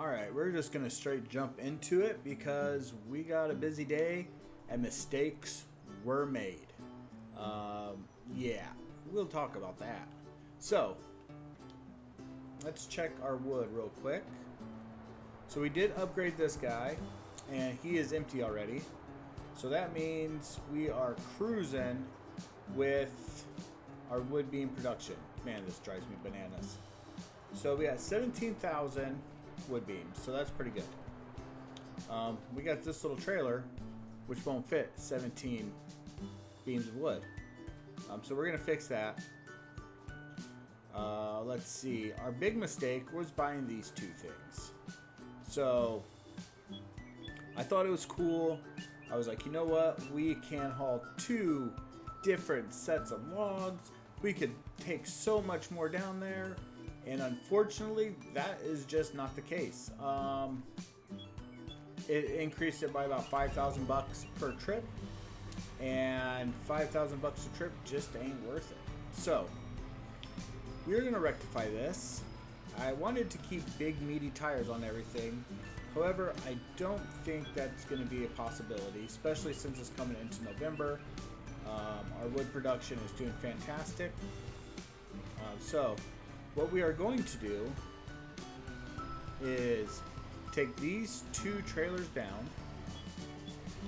Alright, we're just going to straight jump into it because we got a busy day and mistakes were made. Yeah, we'll talk about that. So, let's check our wood real quick. So we did upgrade this guy, and he is empty already. So that means we are cruising with our wood beam production. Man, this drives me bananas. So we got 17,000 wood beams, so that's pretty good. We got this little trailer, which won't fit 17 beams of wood. So we're gonna fix that. Let's see. Our big mistake was buying these two things. So I thought it was cool. I was like, you know what? We can haul two different sets of logs. We could take so much more down there. And unfortunately, that is just not the case. It increased it by about 5,000 bucks per trip. And 5,000 bucks a trip just ain't worth it. So we're gonna rectify this. I wanted to keep big meaty tires on everything. However, I don't think that's gonna be a possibility, especially since it's coming into November. Our wood production is doing fantastic. So what we are going to do is take these two trailers down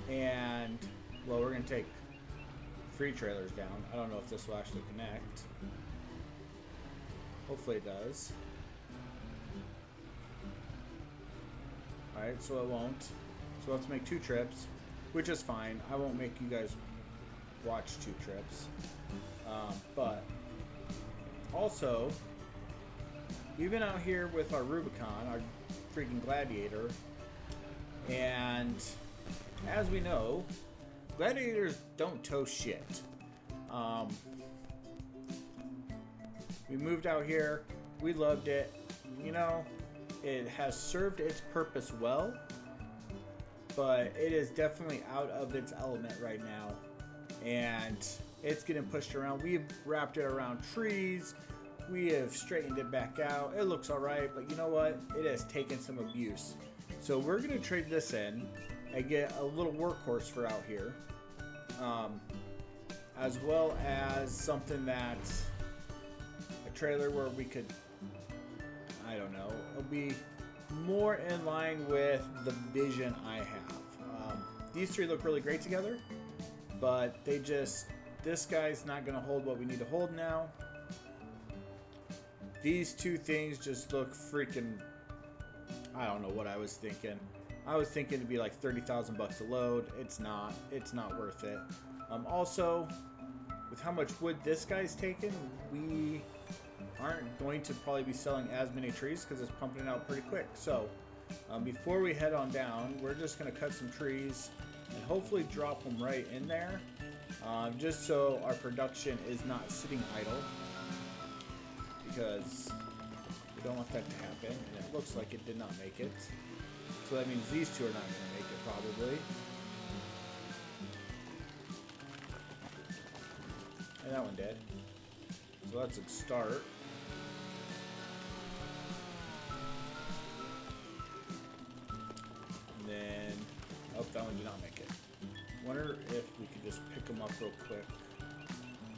and, well, we're going to take 3 trailers down. I don't know if this will actually connect. Hopefully it does. Alright, so it won't. So we'll have to make 2 trips, which is fine. I won't make you guys watch 2 trips. But also, we've been out here with our Rubicon, our freaking Gladiator, and as we know, Gladiators don't tow shit. We moved out here, we loved it, you know, it has served its purpose well, but it is definitely out of its element right now, and it's getting pushed around. We've wrapped it around trees, we have straightened it back out, it looks alright, but you know what, it has taken some abuse. So we're going to trade this in and get a little workhorse for out here, as well as something that's a trailer where we could, I don't know, it'll be more in line with the vision I have. These 3 look really great together, but they just, this guy's not going to hold what we need to hold now. These 2 things just look freaking, I don't know what I was thinking. I was thinking it'd be like 30,000 bucks a load. It's not worth it. Also, with how much wood this guy's taken, we aren't going to probably be selling as many trees because it's pumping it out pretty quick. So before we head on down, we're just going to cut some trees and hopefully drop them right in there, just so our production is not sitting idle, because we don't want that to happen, and it looks like it did not make it. So that means these 2 are not going to make it, probably. And that one did. So that's a start. And then, oh, that one did not make it. Wonder if we could just pick them up real quick.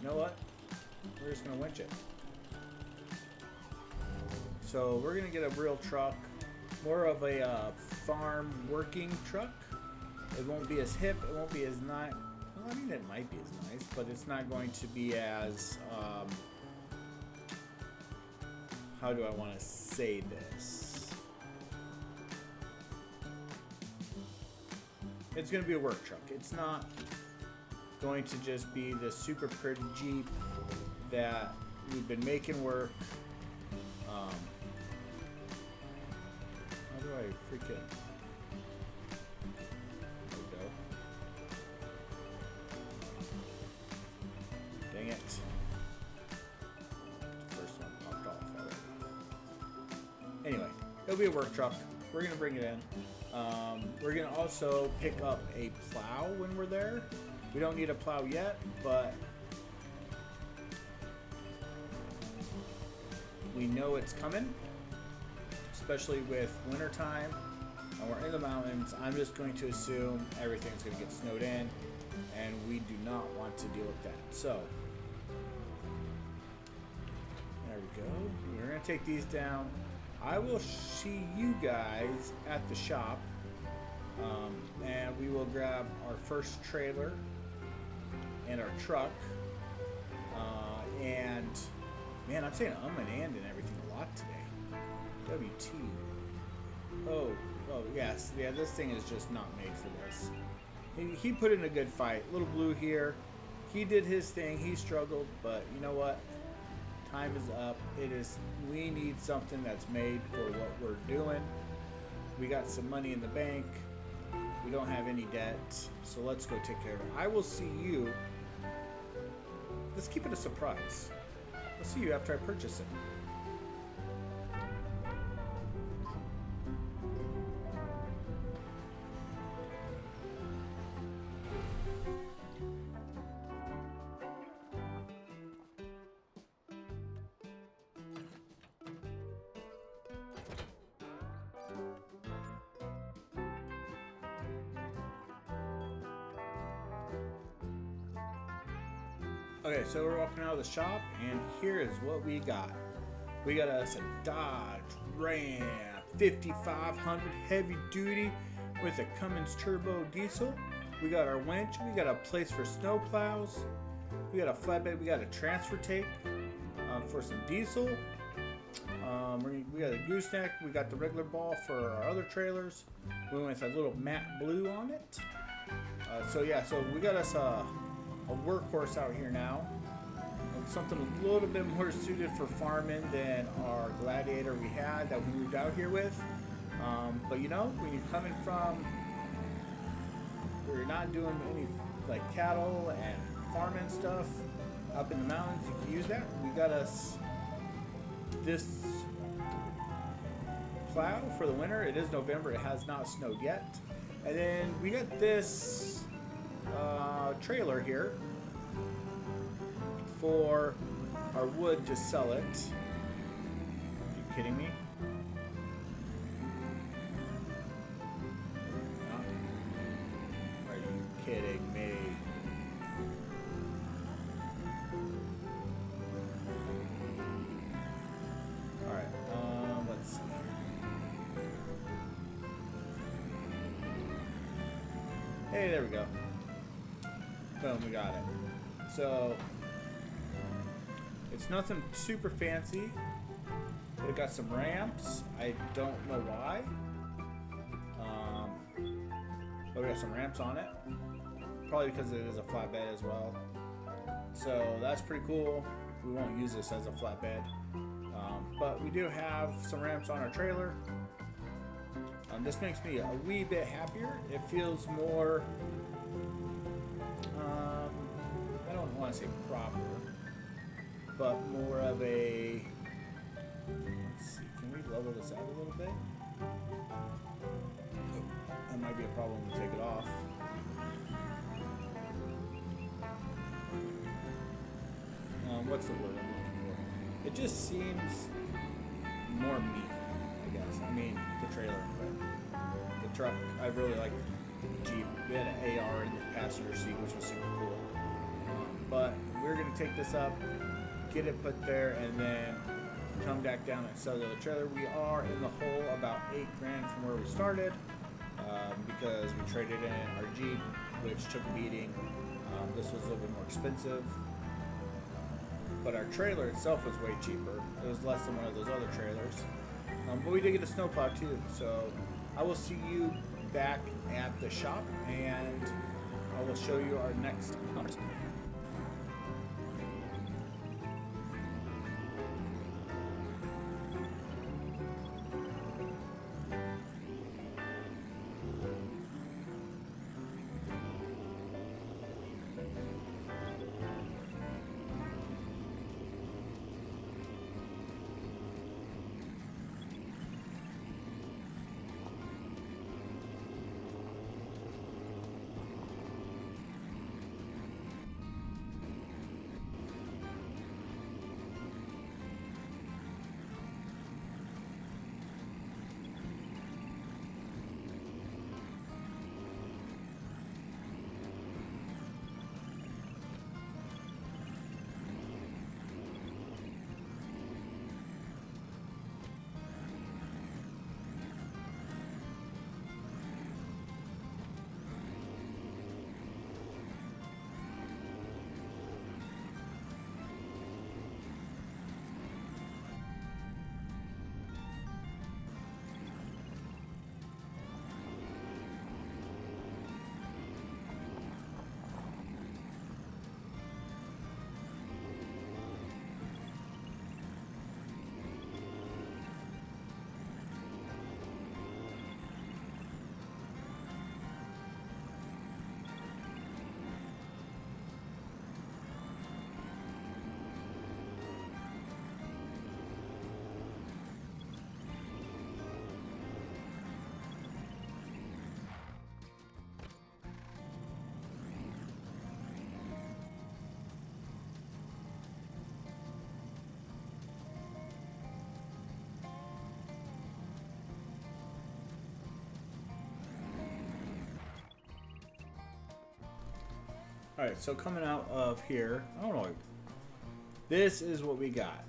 You know what? We're just going to winch it. So we're going to get a real truck. More of a farm working truck. It won't be as hip. It won't be as nice. Well, I mean, it might be as nice, but it's not going to be as, how do I want to say this? It's going to be a work truck. It's not going to just be the super pretty Jeep that we've been making work. How do I freaking... There we go. Dang it. First one popped off already. Anyway, it'll be a work truck. We're going to bring it in. We're going to also pick up a plow when we're there. We don't need a plow yet, but we know it's coming. especially with winter time and we're in the mountains. I'm just going to assume everything's going to get snowed in, and we do not want to deal with that. So there we go. We're going to take these down. I will see you guys at the shop, and we will grab our first trailer and our truck. And man, I'm saying and everything a lot today. WT. Oh, yes. Yeah, this thing is just not made for this. He put in a good fight. Little Blue here. He did his thing. He struggled, but you know what? Time is up. We need something that's made for what we're doing. We got some money in the bank. We don't have any debt, so let's go take care of it. I will see you. Let's keep it a surprise. I'll see you after I purchase it. Okay, so we're walking out of the shop, and here is what we got. We got us a Dodge Ram 5500 heavy duty with a Cummins turbo diesel. We got our winch. We got a place for snow plows. We got a flatbed. We got a transfer tape for some diesel. We got a gooseneck. We got the regular ball for our other trailers. We went with a little matte blue on it. So we got us a workhorse out here now. Something a little bit more suited for farming than our Gladiator we had that we moved out here with. But you know, when you're coming from where you're not doing any like cattle and farming stuff up in the mountains, you can use that. We got us this plow for the winter. It is November. It has not snowed yet. And then we got this trailer here for our wood to sell it. Are you kidding me? Are you kidding me? Alright, let's see. Hey, there we go. Boom, we got it. So it's nothing super fancy. It got some ramps. I don't know why. But we got some ramps on it. Probably because it is a flatbed as well. So that's pretty cool. We won't use this as a flatbed. But we do have some ramps on our trailer. This makes me a wee bit happier. It feels more, I don't want to say proper, but more of a, let's see, can we level this out a little bit? That might be a problem to take it off. What's the word I'm looking for? It just seems more meat, I guess. I mean, the trailer, but the truck, I really like the Jeep. We had an AR in the passenger seat, which was super cool. But we're going to take this up, get it put there, and then come back down and sell the other trailer. We are in the hole about $8 grand from where we started, because we traded in our Jeep, which took a beating. This was a little bit more expensive, but our trailer itself was way cheaper. It was less than one of those other trailers, but we did get a snowplow too. So I will see you back at the shop, and I will show you our next numbers. Alright, so coming out of here, I don't know. This is what we got.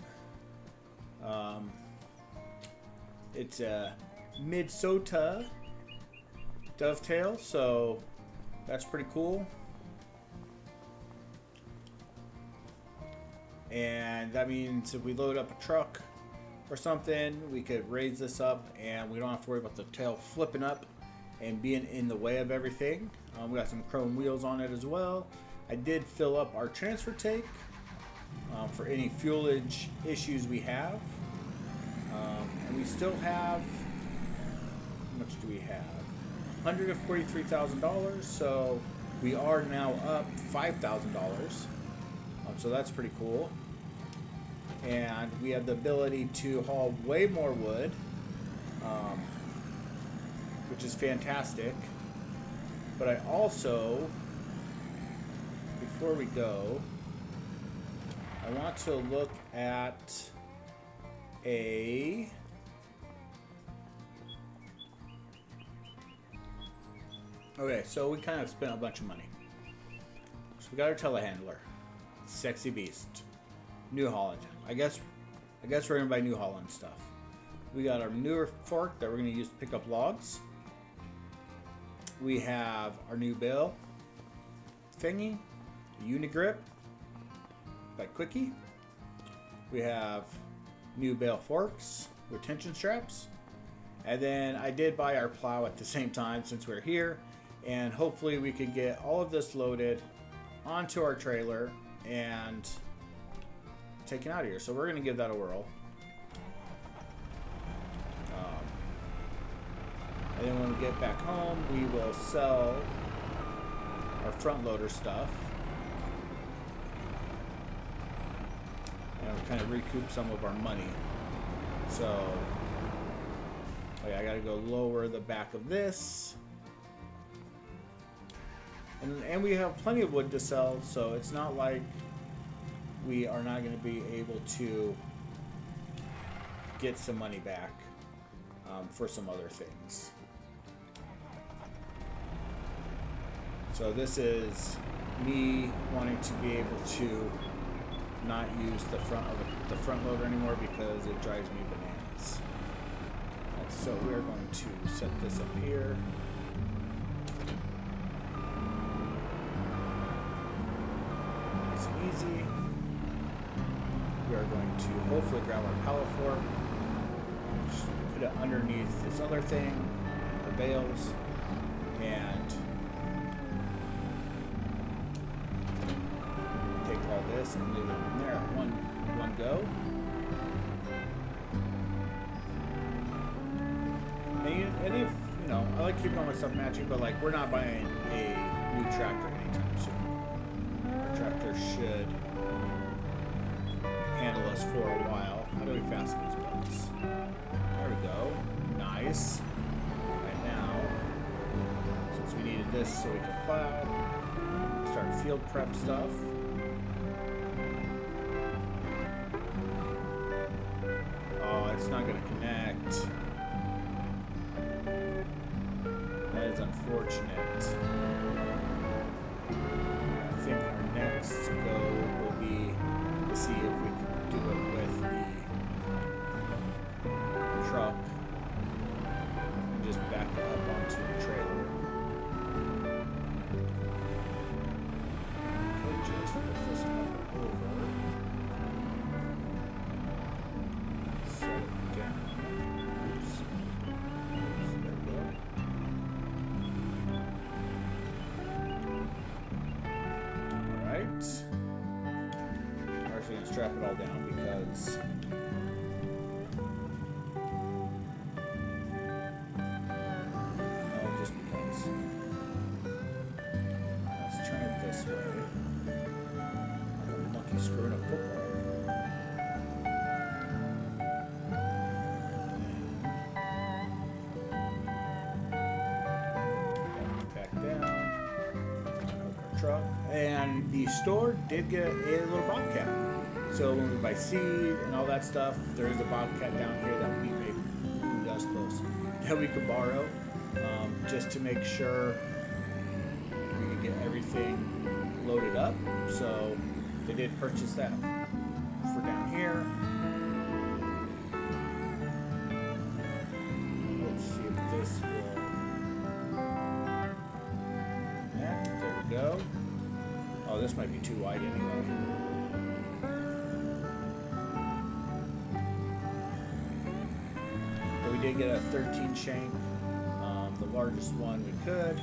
It's a Minnesota dovetail, so that's pretty cool. And that means if we load up a truck or something, we could raise this up and we don't have to worry about the tail flipping up and being in the way of everything. We got some chrome wheels on it as well. I did fill up our transfer tank for any fuelage issues we have. And we still have, how much do we have? $143,000, so we are now up $5,000. So that's pretty cool. And we have the ability to haul way more wood, which is fantastic. But I also, before we go, I want to look at a okay, so we kind of spent a bunch of money. So we got our telehandler, sexy beast, New Holland. I guess we're gonna buy New Holland stuff. We got our newer fork that we're gonna use to pick up logs. We have our new bale thingy, Unigrip by Quickie. We have new bale forks with tension straps. And then I did buy our plow at the same time since we're here. And hopefully we can get all of this loaded onto our trailer and taken out of here. So we're going to give that a whirl. And then when we get back home, we will sell our front loader stuff. And we'll kind of recoup some of our money. So, okay, I got to go lower the back of this. And we have plenty of wood to sell, so it's not like we are not going to be able to get some money back for some other things. So this is me wanting to be able to not use the front loader anymore because it drives me bananas. And so we're going to set this up here. Nice and easy. We are going to hopefully grab our pallet fork, just put it underneath this other thing, our bales, and take all this and leave it in there at one go. And if, you know, I like keeping all my stuff matching, but like we're not buying a new tractor anytime soon. Our tractor should handle us for a while. How do we fasten these bolts? There we go. Nice. Right now, since we needed this so we could plow, start field prep stuff. Oh, it's not going to connect. That is unfortunate. I think our next go will be to see if we can do it with the truck and just back it up onto the trailer. Could just put this up over, set it down. Oops. There we go. Alright. We're actually going to strap it all down because just because. Let's turn it this way. I'm a monkey screwing up football. Back down. Hook our truck. And the store did get a little bobcat. So when we buy seed and all that stuff, there is a bobcat down here that we may, ooh, that's close, that we could borrow, just to make sure we can get everything loaded up. So they did purchase that for down here. Let's see if this will. Yeah, there we go. Oh, this might be too wide anyway. But we did get a 13 shank, the largest one we could.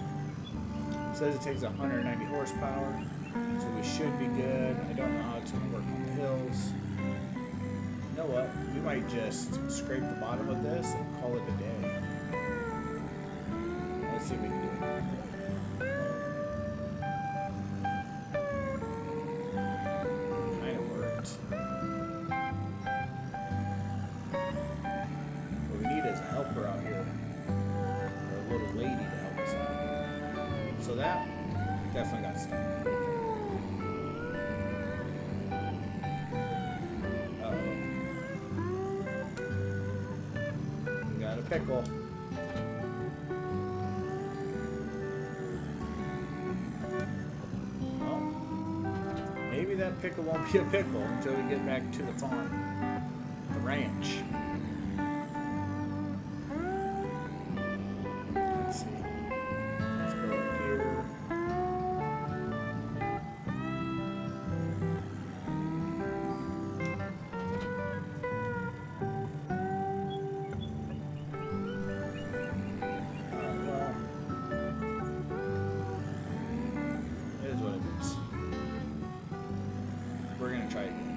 It says it takes 190 horsepower, so we should be good. I don't know how it's going to work on the hills. You know what? We might just scrape the bottom of this and call it a day. Let's see if we can do it. Kind of worked. What we need is a helper out here, or a little lady to help us out. So that definitely got stuck. Got a pickle. Well, maybe that pickle won't be a pickle until we get back to the farm, the ranch. Let's see. Let's go up here. Try again.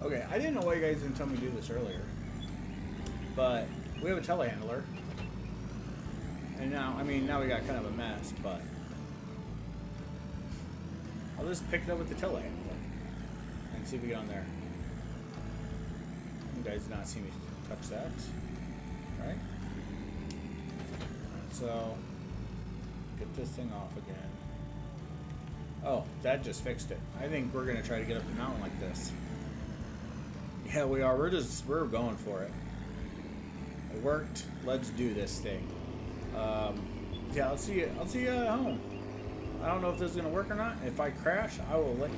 Okay, I didn't know why you guys didn't tell me to do this earlier, but we have a telehandler, and now, I mean, now we got kind of a mess, but I'll just pick it up with the telehandler and see if we get on there. You guys did not see me touch that, right? So, get this thing off again. Oh, that just fixed it. I think we're going to try to get up the mountain like this. Yeah, we are. We're going for it. It worked. Let's do this thing. Yeah, I'll see you at home. I don't know if this is gonna work or not. If I crash, I will let you.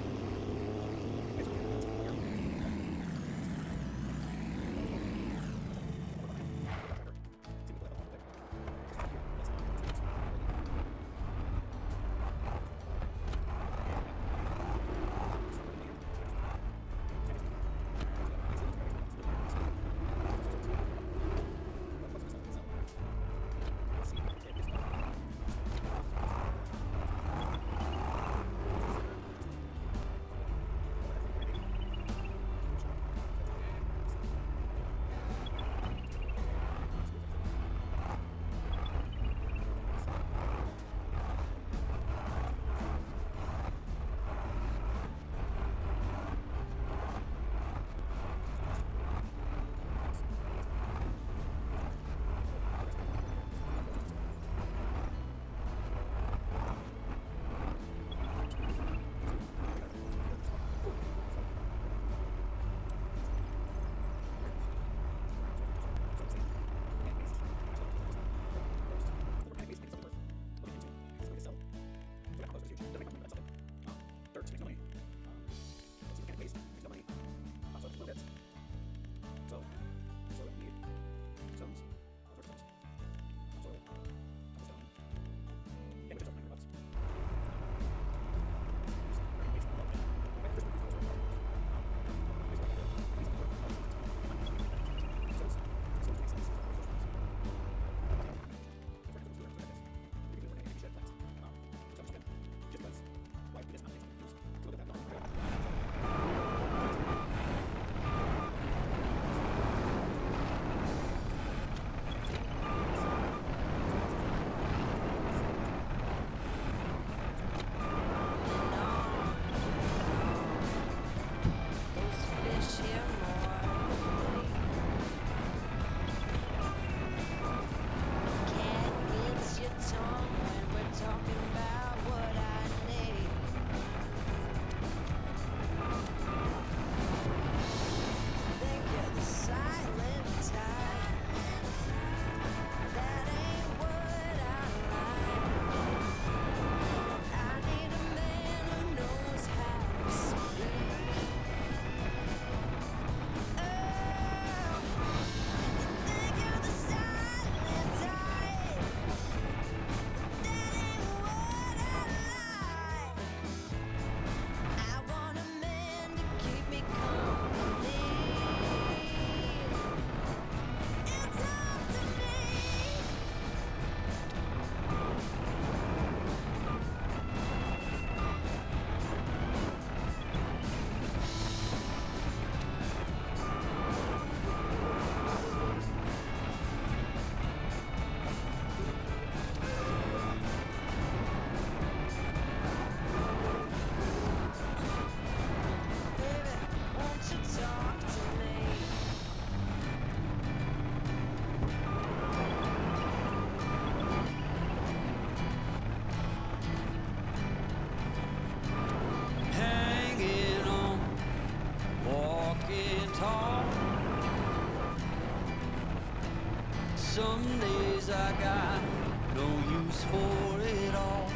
use for it all.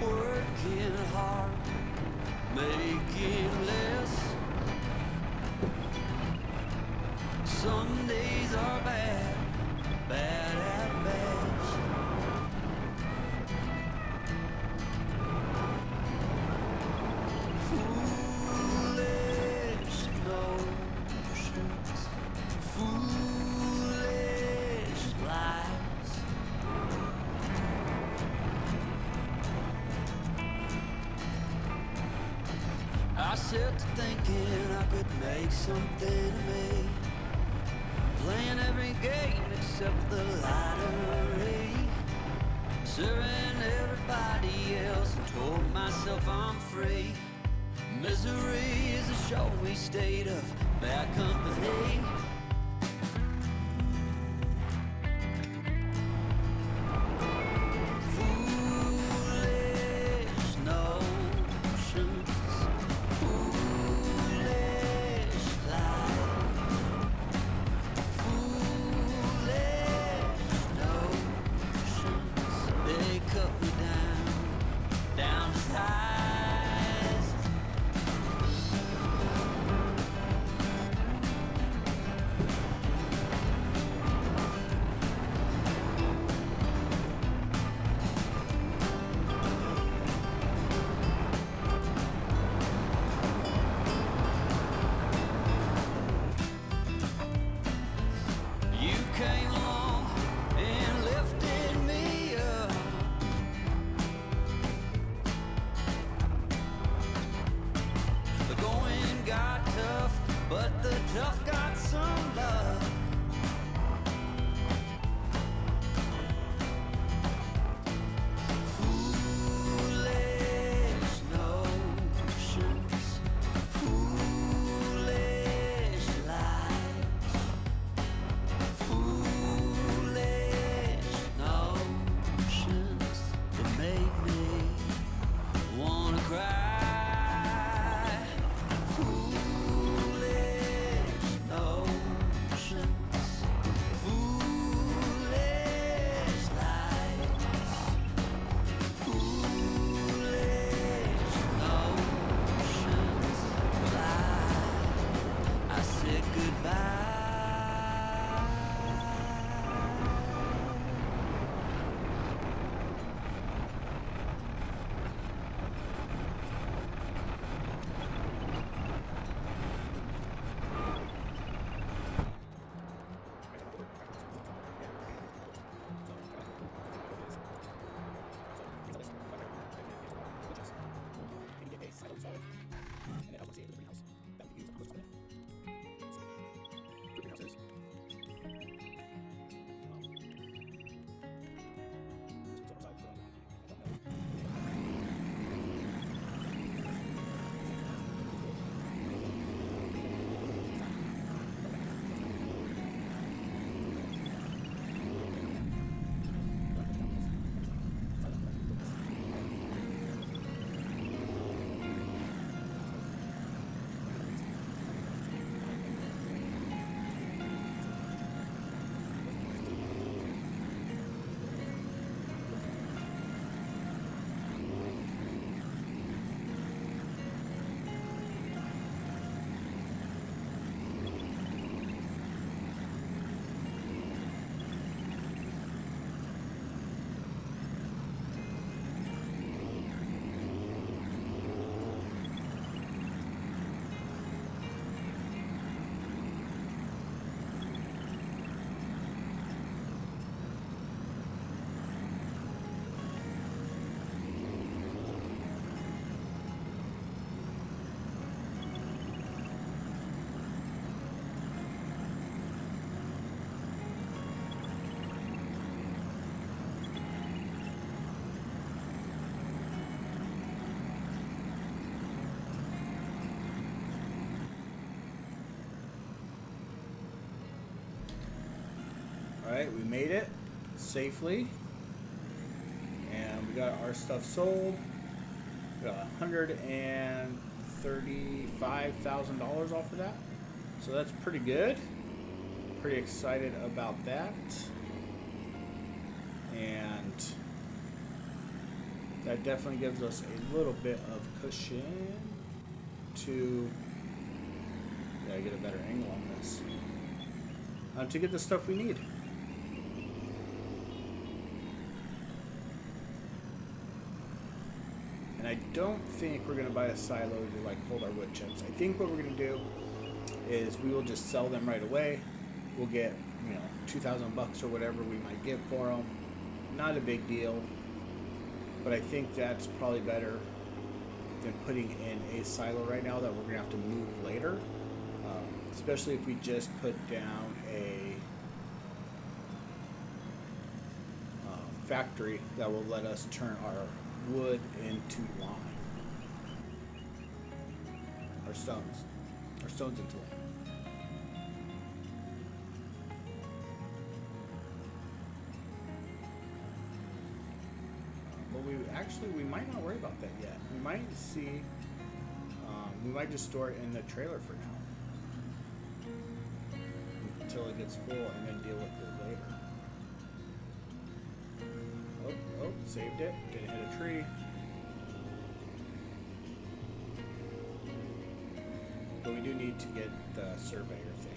Working hard, making less. Some days are bad, bad at best. Foolish notions, foolish lies. I set to thinking I could make something of me, playing every game except the lottery, serving everybody else and told myself I'm free. Misery is a showy state of bad company. Foolish notions, foolish lies. Foolish notions, they cut me down to size. You came along and lifted me up. The going got tough, but the tough got some love. Foolish notions, foolish lies. Foolish notions that make me wanna cry. Foolish notions, foolish lies. Foolish notions, I said goodbye. Alright, we made it safely. And we got our stuff sold. We got $135,000 off of that. So that's pretty good. pretty excited about that. And that definitely gives us a little bit of cushion to get a better angle on this to get the stuff we need. And I don't think we're going to buy a silo to like hold our wood chips. I think what we're going to do is we will just sell them right away. We'll get, you know, 2,000 bucks or whatever we might get for them. Not a big deal, but I think that's probably better than putting in a silo right now that we're going to have to move later. Especially if we just put down a factory that will let us turn our wood into lime. Our stones into lime. But we might not worry about that yet. We might see, we might just store it in the trailer for now until it gets full and then deal with it later. Oh, saved it. Didn't hit a tree. But we do need to get the surveyor thing.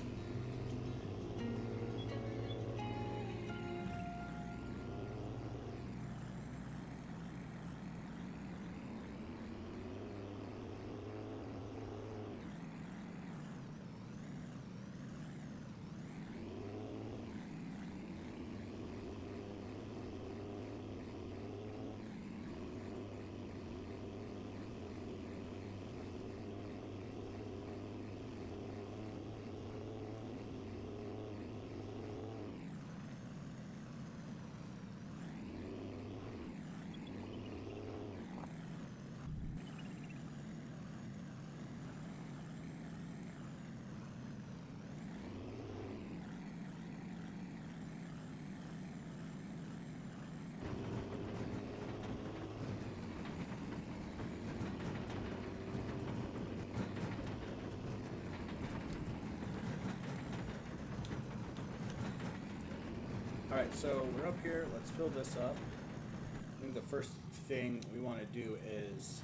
Alright, so we're up here. Let's fill this up. I think the first thing we want to do is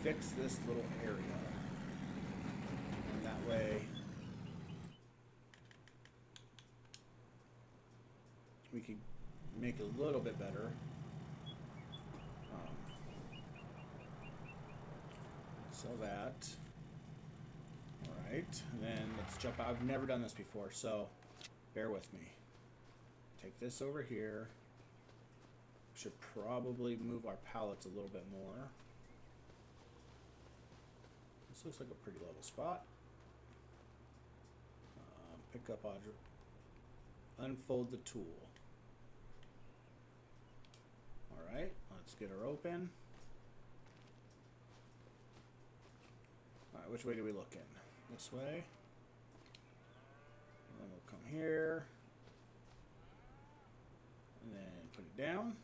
fix this little area. And that way we can make it a little bit better. Sell that. Alright, and then let's jump out. I've never done this before, so bear with me. Take this over here. Should probably move our pallets a little bit more. This looks like a pretty level spot. Pick up object. Unfold the tool. Alright, let's get her open. Alright, which way do we look in? This way. And then we'll come here. And then put it down.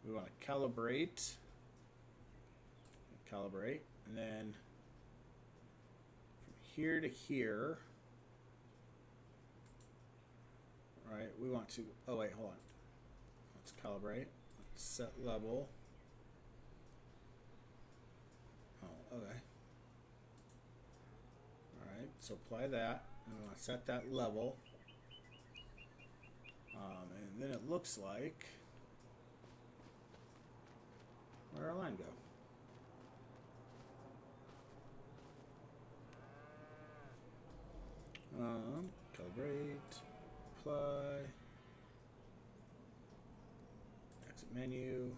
We want to calibrate. And then from here to here. Right, we want to, oh wait, hold on. Let's calibrate. Let's set level. Oh, okay. Alright, so apply that. And we want to set that level. And then it looks like, where'd our line go? Calibrate, apply, exit menu.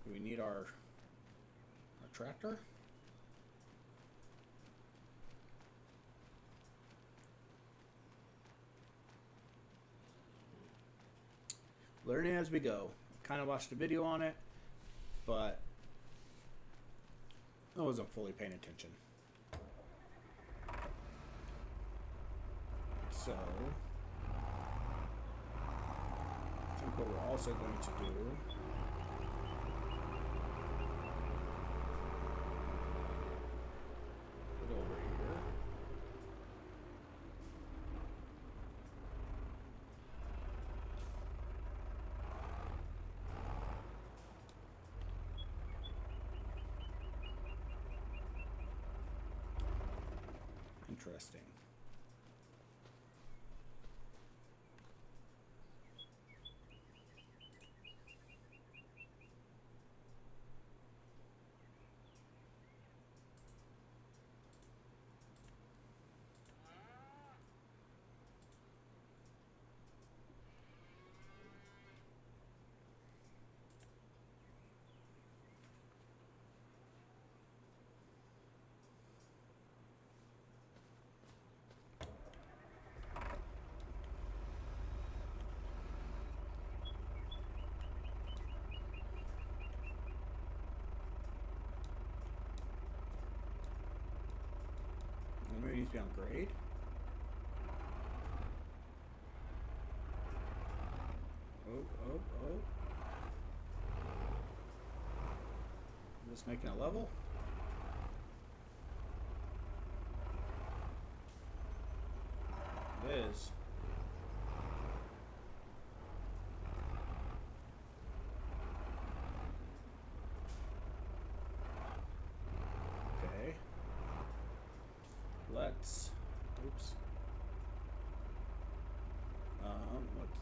Do we need our tractor? Learning as we go. Kind of watched a video on it, but I wasn't fully paying attention. So, I think what we're also going to do put it over here. Interesting. Maybe it needs to be on grade. Oh. Just making a level. It is. Okay. Let's. Oops. Let's.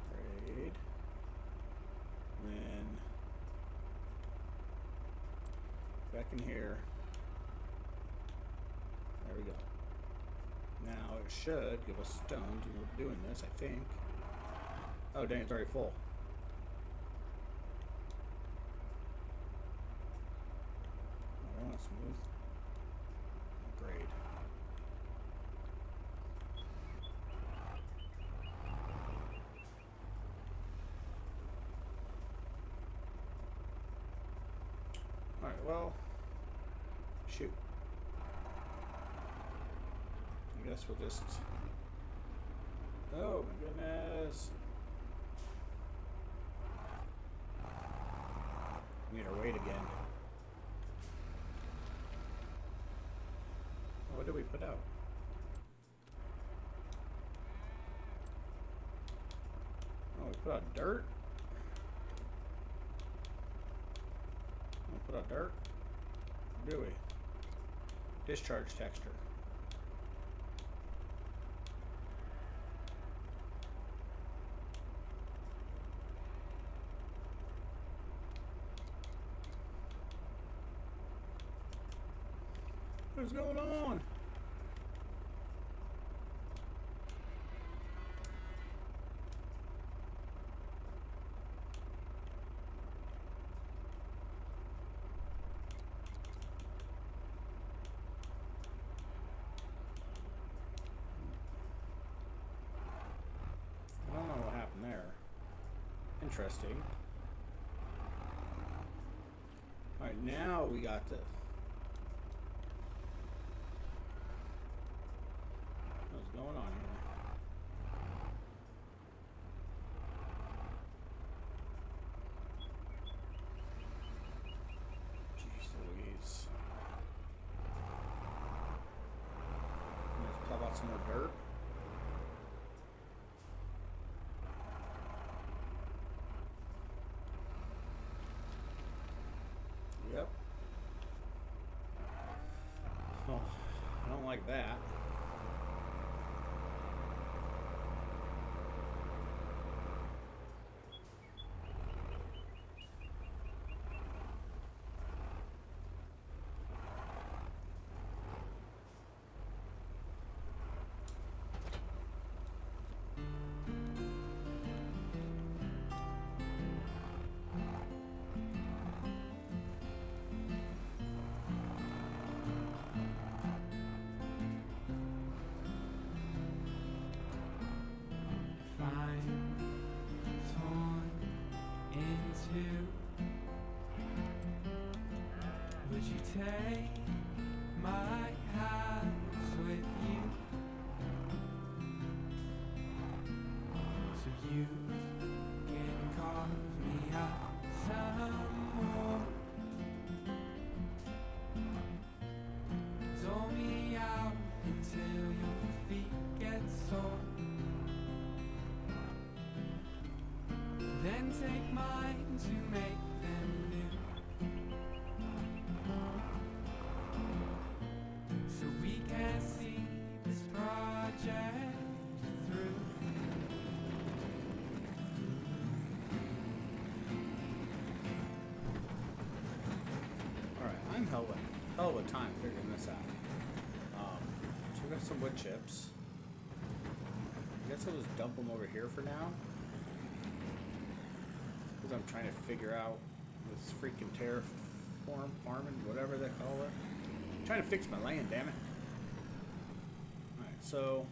Grade. Then. Back in here. There we go. Now it should give us stones when we're doing this, I think. Oh, dang, it's already full. I want smooth. Grade. Alright, well. Shoot. I guess we'll just. Oh my goodness. We need our weight again. What did we put out? Oh, we put out dirt? We put out dirt? Or do we? Discharge texture. What's going on? I don't know what happened there. Interesting. Alright, now we got to. What's going on here? Jeez Louise. Let's pop out some more dirt. Yep. Oh, I don't like that. Would you take my hands with you, so you can carve me out some more? Dole me out until your feet get sore, then take mine to make them new. hell of a time figuring this out. So we got some wood chips. I guess I'll just dump them over here for now. Because I'm trying to figure out this freaking farming, whatever they call it. I'm trying to fix my land, damn it. Alright, so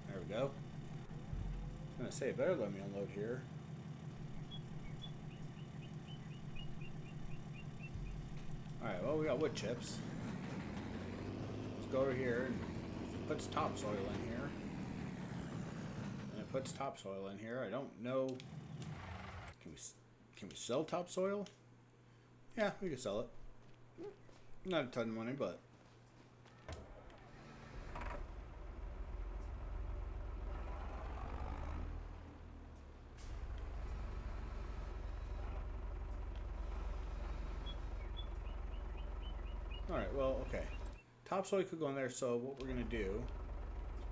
there we go. I was gonna say, it better let me unload here. Alright, well, we got wood chips. Let's go over here and it puts topsoil in here. And it puts topsoil in here. I don't know. Can we sell topsoil? Yeah, we can sell it. Not a ton of money, but. Alright, well, okay. Topsoil could go in there, so what we're going to do,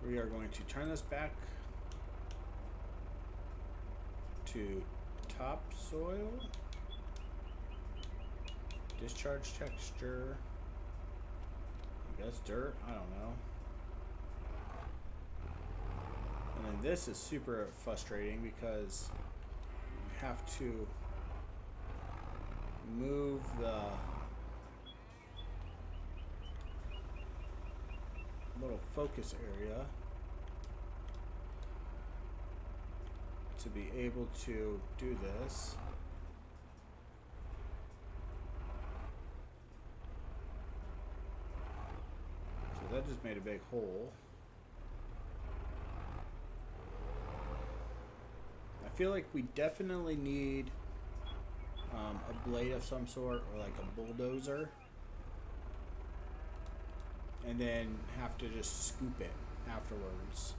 we are going to turn this back to topsoil, discharge texture, I guess dirt, I don't know. And then this is super frustrating because you have to move the little focus area to be able to do this. So that just made a big hole. I feel like we definitely need a blade of some sort, or like a bulldozer. And then have to just scoop it afterwards.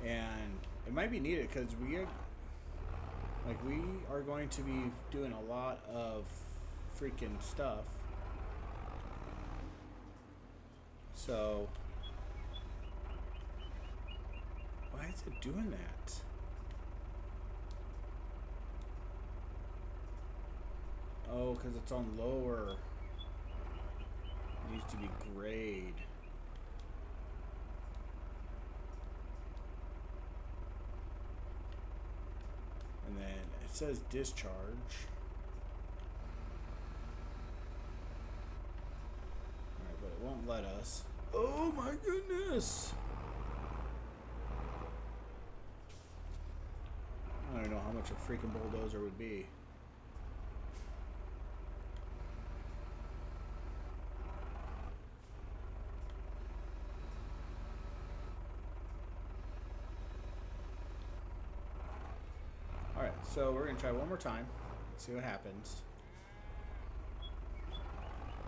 And it might be needed because we are going to be doing a lot of freaking stuff. So why is it doing that? Oh, because it's on lower. It needs to be grade. And then it says discharge. Alright, but it won't let us. Oh my goodness! I don't know how much a freaking bulldozer would be. Alright, so we're going to try one more time. See what happens.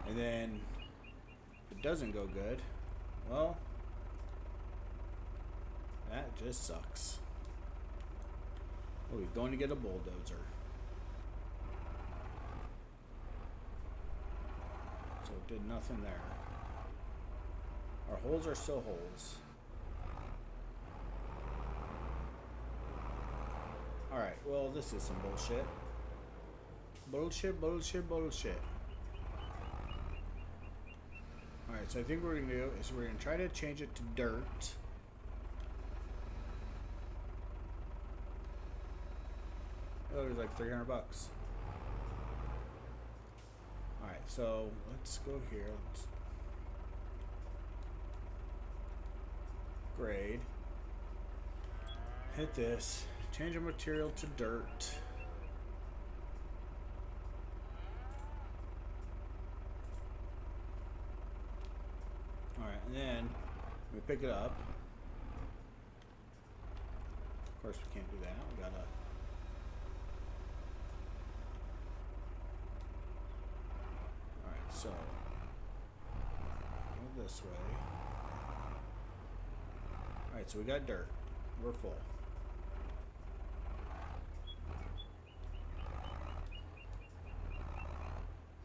And then, if it doesn't go good, well, that just sucks. Oh, we're going to get a bulldozer. So it did nothing there. Our holes are still holes. Alright, well, this is some bullshit. Bullshit. Alright, so I think what we're going to do is we're going to try to change it to dirt. Oh, there's like 300 bucks. Alright, so let's go here. Let's grade. Hit this. Change the material to dirt. Alright, and then we pick it up. Of course, we can't do that. We gotta. Alright, so go this way. Alright, so we got dirt. We're full.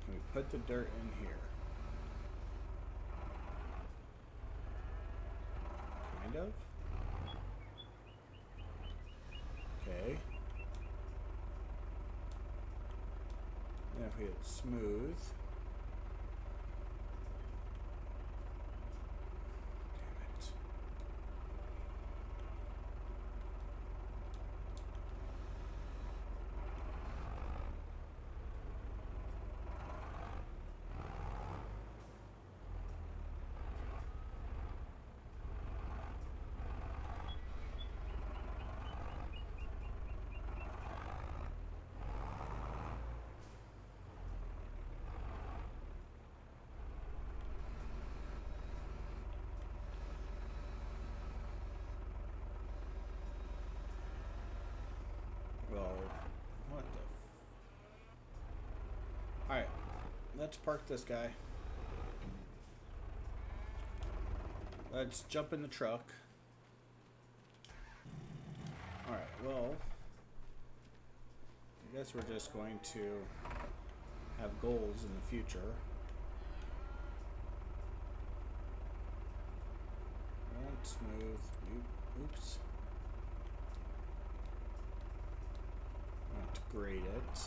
Can we put the dirt in here? kind of. Okay. Then if we hit smooth. Damn it. Well, what the Alright, let's park this guy. Let's jump in the truck. Alright, well, I guess we're just going to have goals in the future. And smooth. Oops. I want to grade it.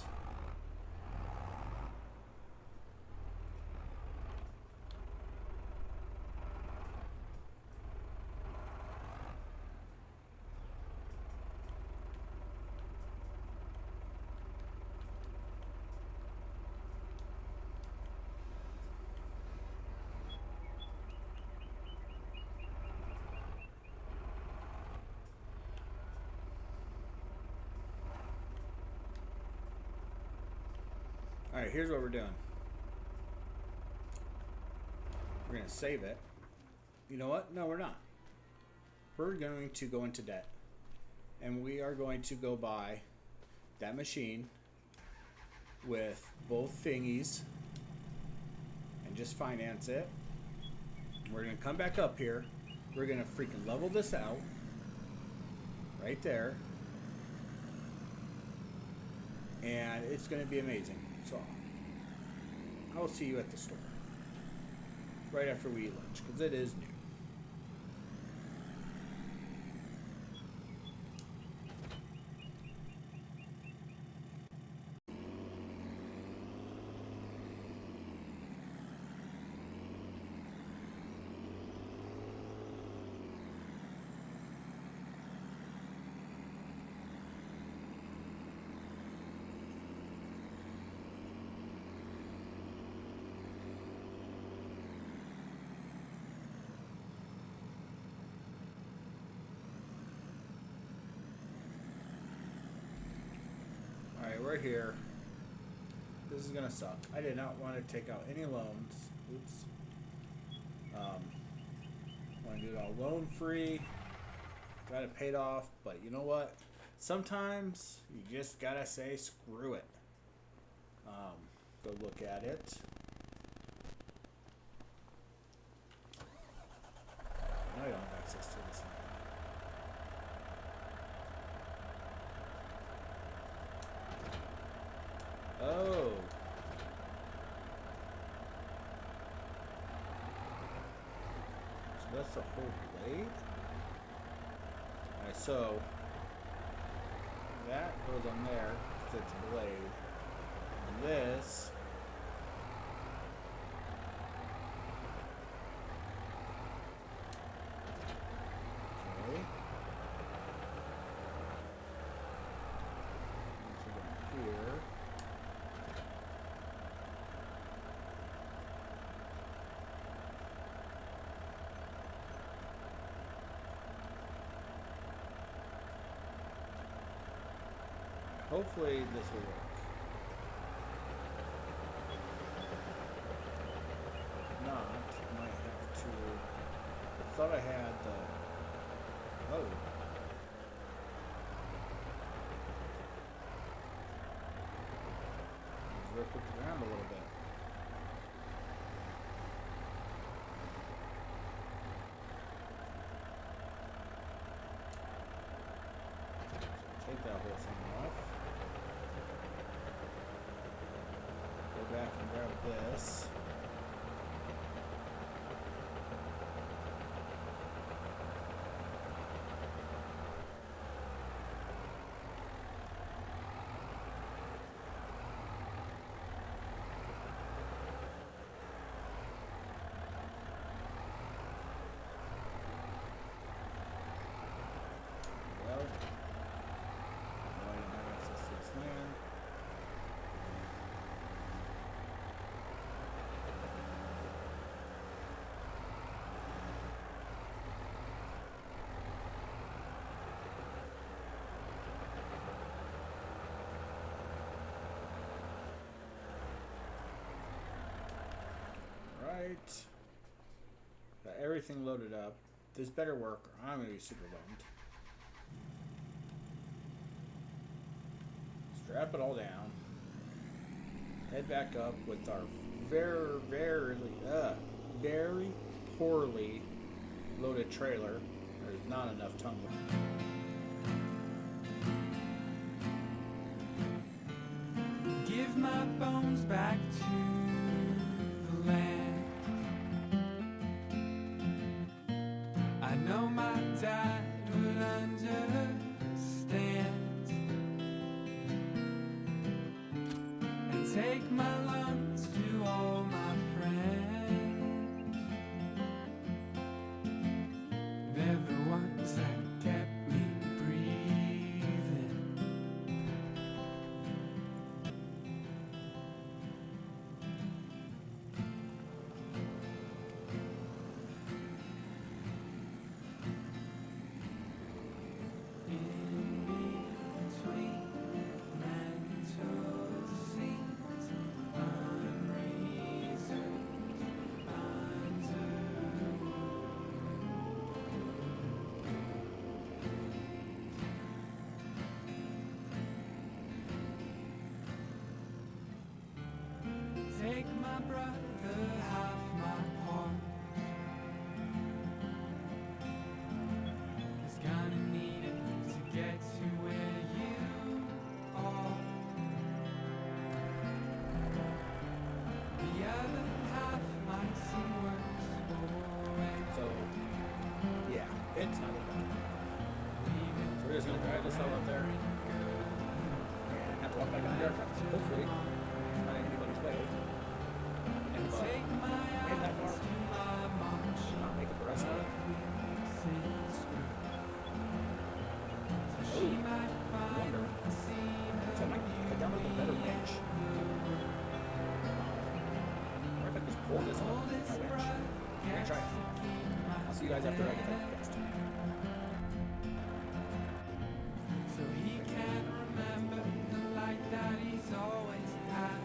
Alright, here's what we're doing. We're going to save it. You know what? No, we're not. We're going to go into debt. And we are going to go buy that machine with both thingies and just finance it. We're going to come back up here. We're going to freaking level this out. Right there. And it's going to be amazing. So, I will see you at the store. Right after we eat lunch, because it is noon. Alright, we're here. This is gonna suck. I did not want to take out any loans. Oops. Want to do it all loan free. Got it paid off, but you know what? Sometimes you just gotta say screw it. Go look at it. Now you don't have access to this now. Oh. So that's the whole blade? Alright, so that goes on there because it's a blade. And this okay. So down here. Hopefully this will work. If not, I might have to. I thought I had the. Oh. Let's rip it around a little bit. So take that whole thing off. Go back and grab this. Alright. Got everything loaded up. This better work or I'm gonna be super bummed. Strap it all down. Head back up with our very poorly loaded trailer. There's not enough tumble. Give my bones back to the land. I know my dad would understand and take my lungs to all my friends. They're the ones that kept me breathing. Take my brother, half my heart. He's gonna need it to get to where you are. The other half might seem worse for it. So, yeah, it's not a bad. So we're just gonna drag this all up there and have to walk back on the aircraft. Hopefully, it's not anybody's way. And Take my made that far. eyes to my march. Not make it the rest of it. So she might Wonder. finally see So I might cut down like a better winch. Or if I just pull this up with my winch. I'm gonna try it. I'll see you guys after I get that fixed. so he can remember the light that he's always had.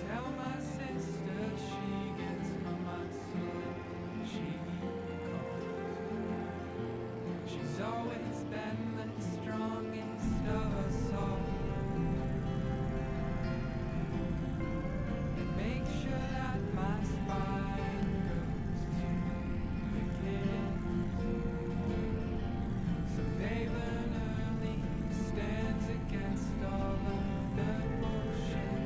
Tell my sister she gets my muscle if she calls. She's always been the strongest of us all. And make sure that my spine goes to the kids, so they learn early and stands against all of the bullshit.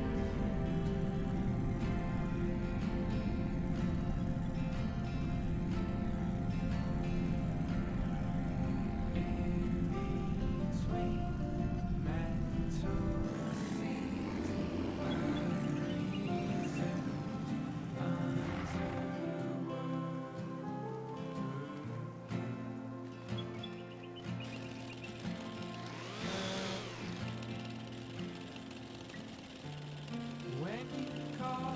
When you call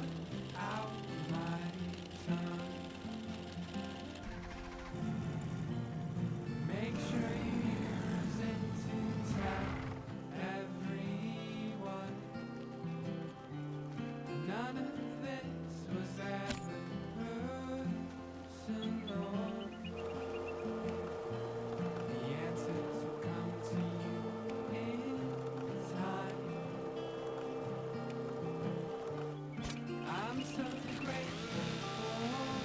out my tongue, make sure you use it to tell everyone. None of this was ever personal. The answers will come to you in time. I'm so grateful for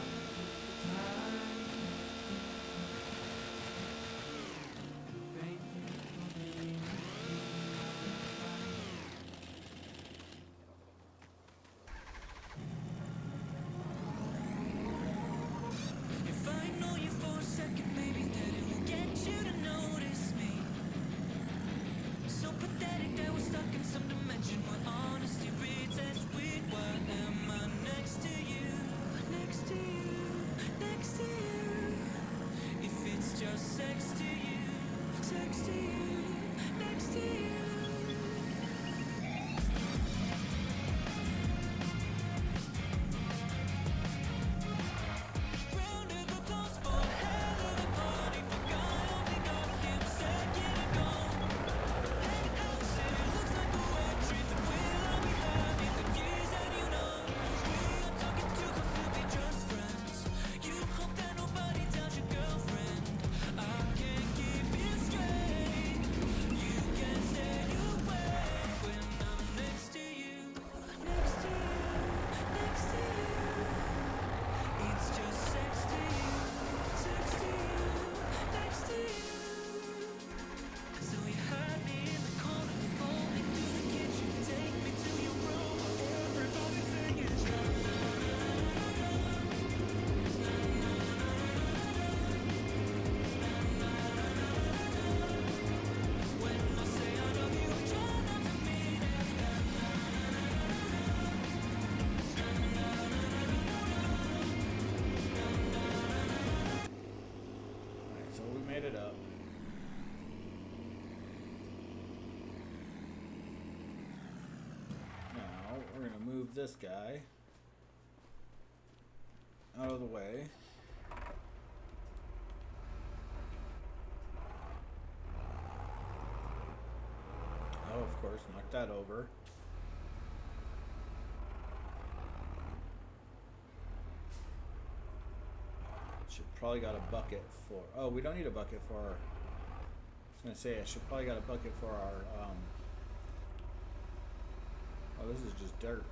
it up. Now we're going to move this guy out of the way. Oh, of course, knock that over. Should probably got a bucket for... Oh, we don't need a bucket for our... I was going to say, I should probably got a bucket for our... Oh, this is just dirt.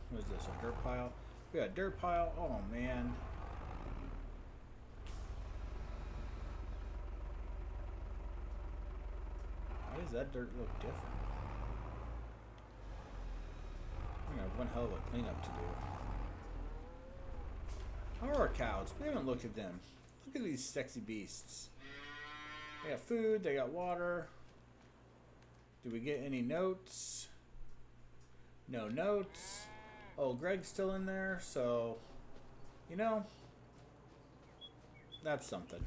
What is this, a dirt pile? We got a dirt pile? Oh, man. Why does that dirt look different? We're going to have one hell of a cleanup to do. How are our cows? We haven't looked at them. Look at these sexy beasts. They got food, they got water. Do we get any notes? No notes. Oh, Greg's still in there, so, you know, that's something.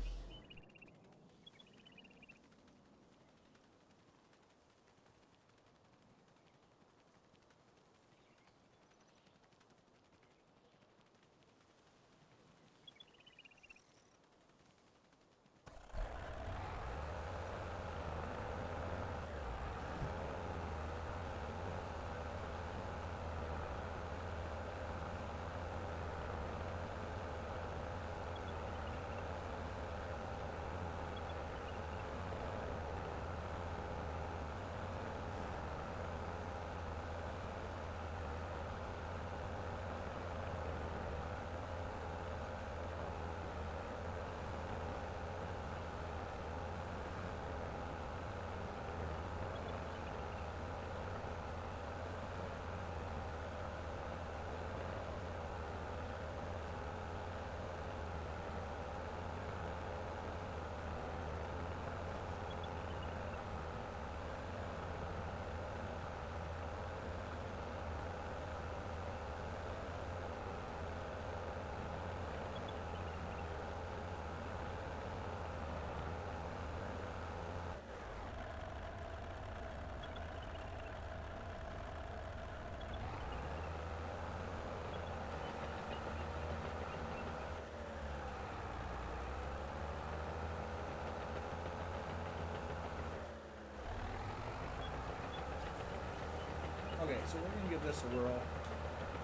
Okay, so we're going to give this a whirl.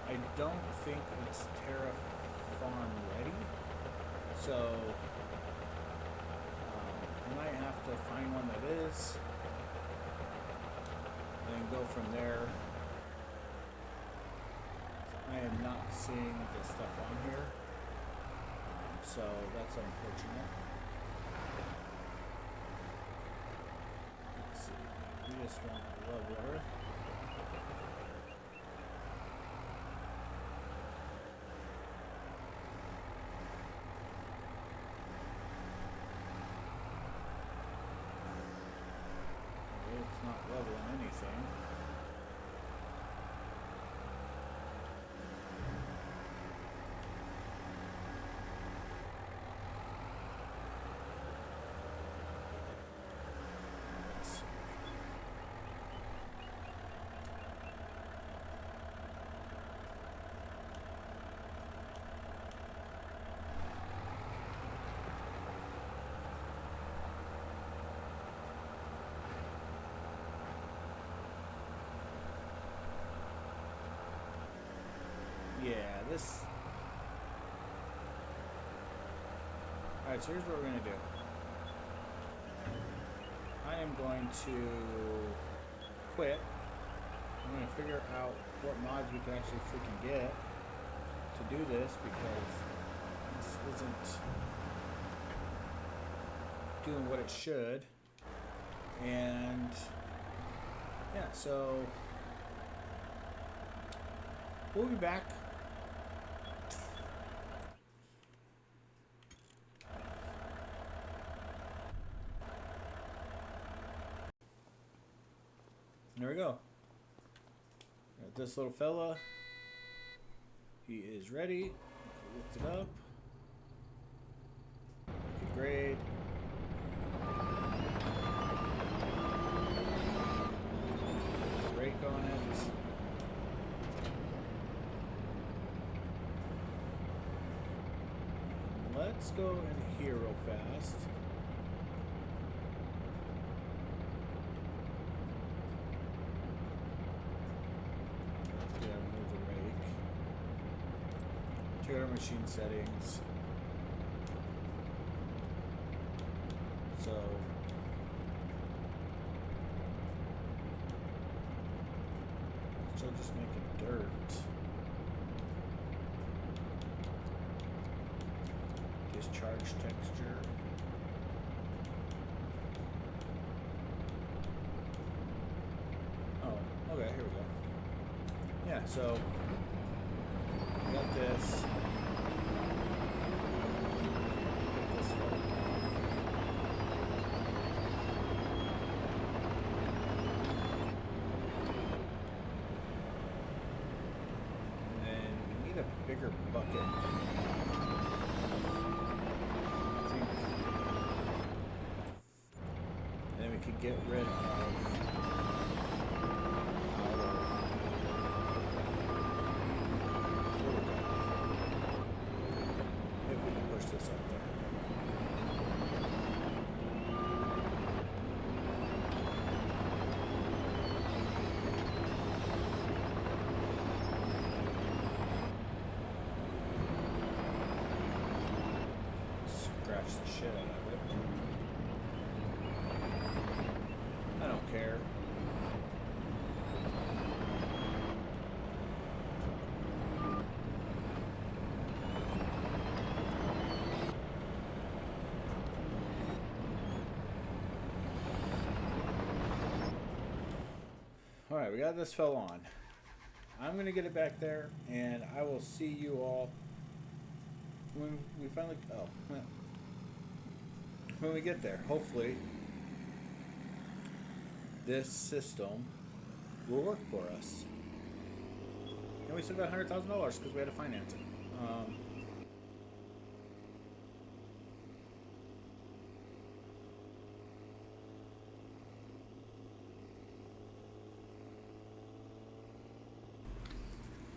I don't think it's TerraFarm ready, so we might have to find one that is, and then go from there. I am not seeing the stuff on here, so that's unfortunate. Let's see, we just want leveler. It's not leveling anything. Let's see. Yeah, this... Alright, so here's what we're going to do. I am going to quit. I'm going to figure out what mods we can actually freaking get to do this, because this isn't doing what it should. And yeah, so we'll be back. There we go. Got this little fella. He is ready. Lift it up. grade. Rake on it. Let's go in here real fast. Yeah, remove the rake. Check out our machine settings. So she'll just make it dirt. Discharge texture. Oh, okay, here we go. Yeah, so we got this. Put this forward. And then we need a bigger bucket. And then we could get rid of if we can push this up there. Scratch the shit out of it. I don't care. Alright, we got this fell on. I'm going to get it back there, and I will see you all when we finally... Oh, well, when we get there. Hopefully, this system will work for us. And we still got $100,000 because we had to finance it.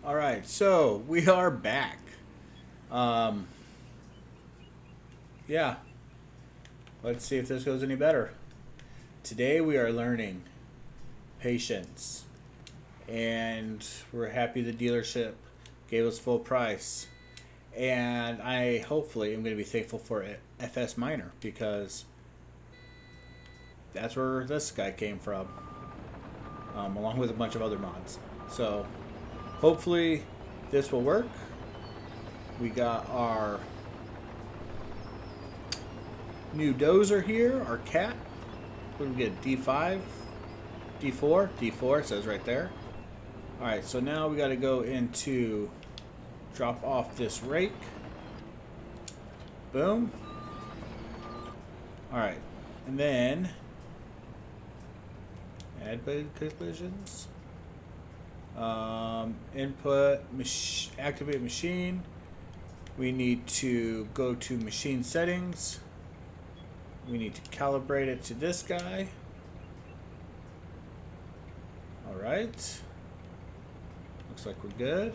All right, so we are back. Yeah. Let's see if this goes any better. Today we are learning patience, and we're happy the dealership gave us full price, and I hopefully am going to be thankful for FS Minor because that's where this guy came from, along with a bunch of other mods. So hopefully this will work. We got our new dozer here, our cat. What do we get? D5? D4? D4, it says right there. Alright, so now we got to go into drop off this rake. Boom. Alright, and then add collisions. Input, activate machine. We need to go to machine settings. We need to calibrate it to this guy. Alright. Looks like we're good.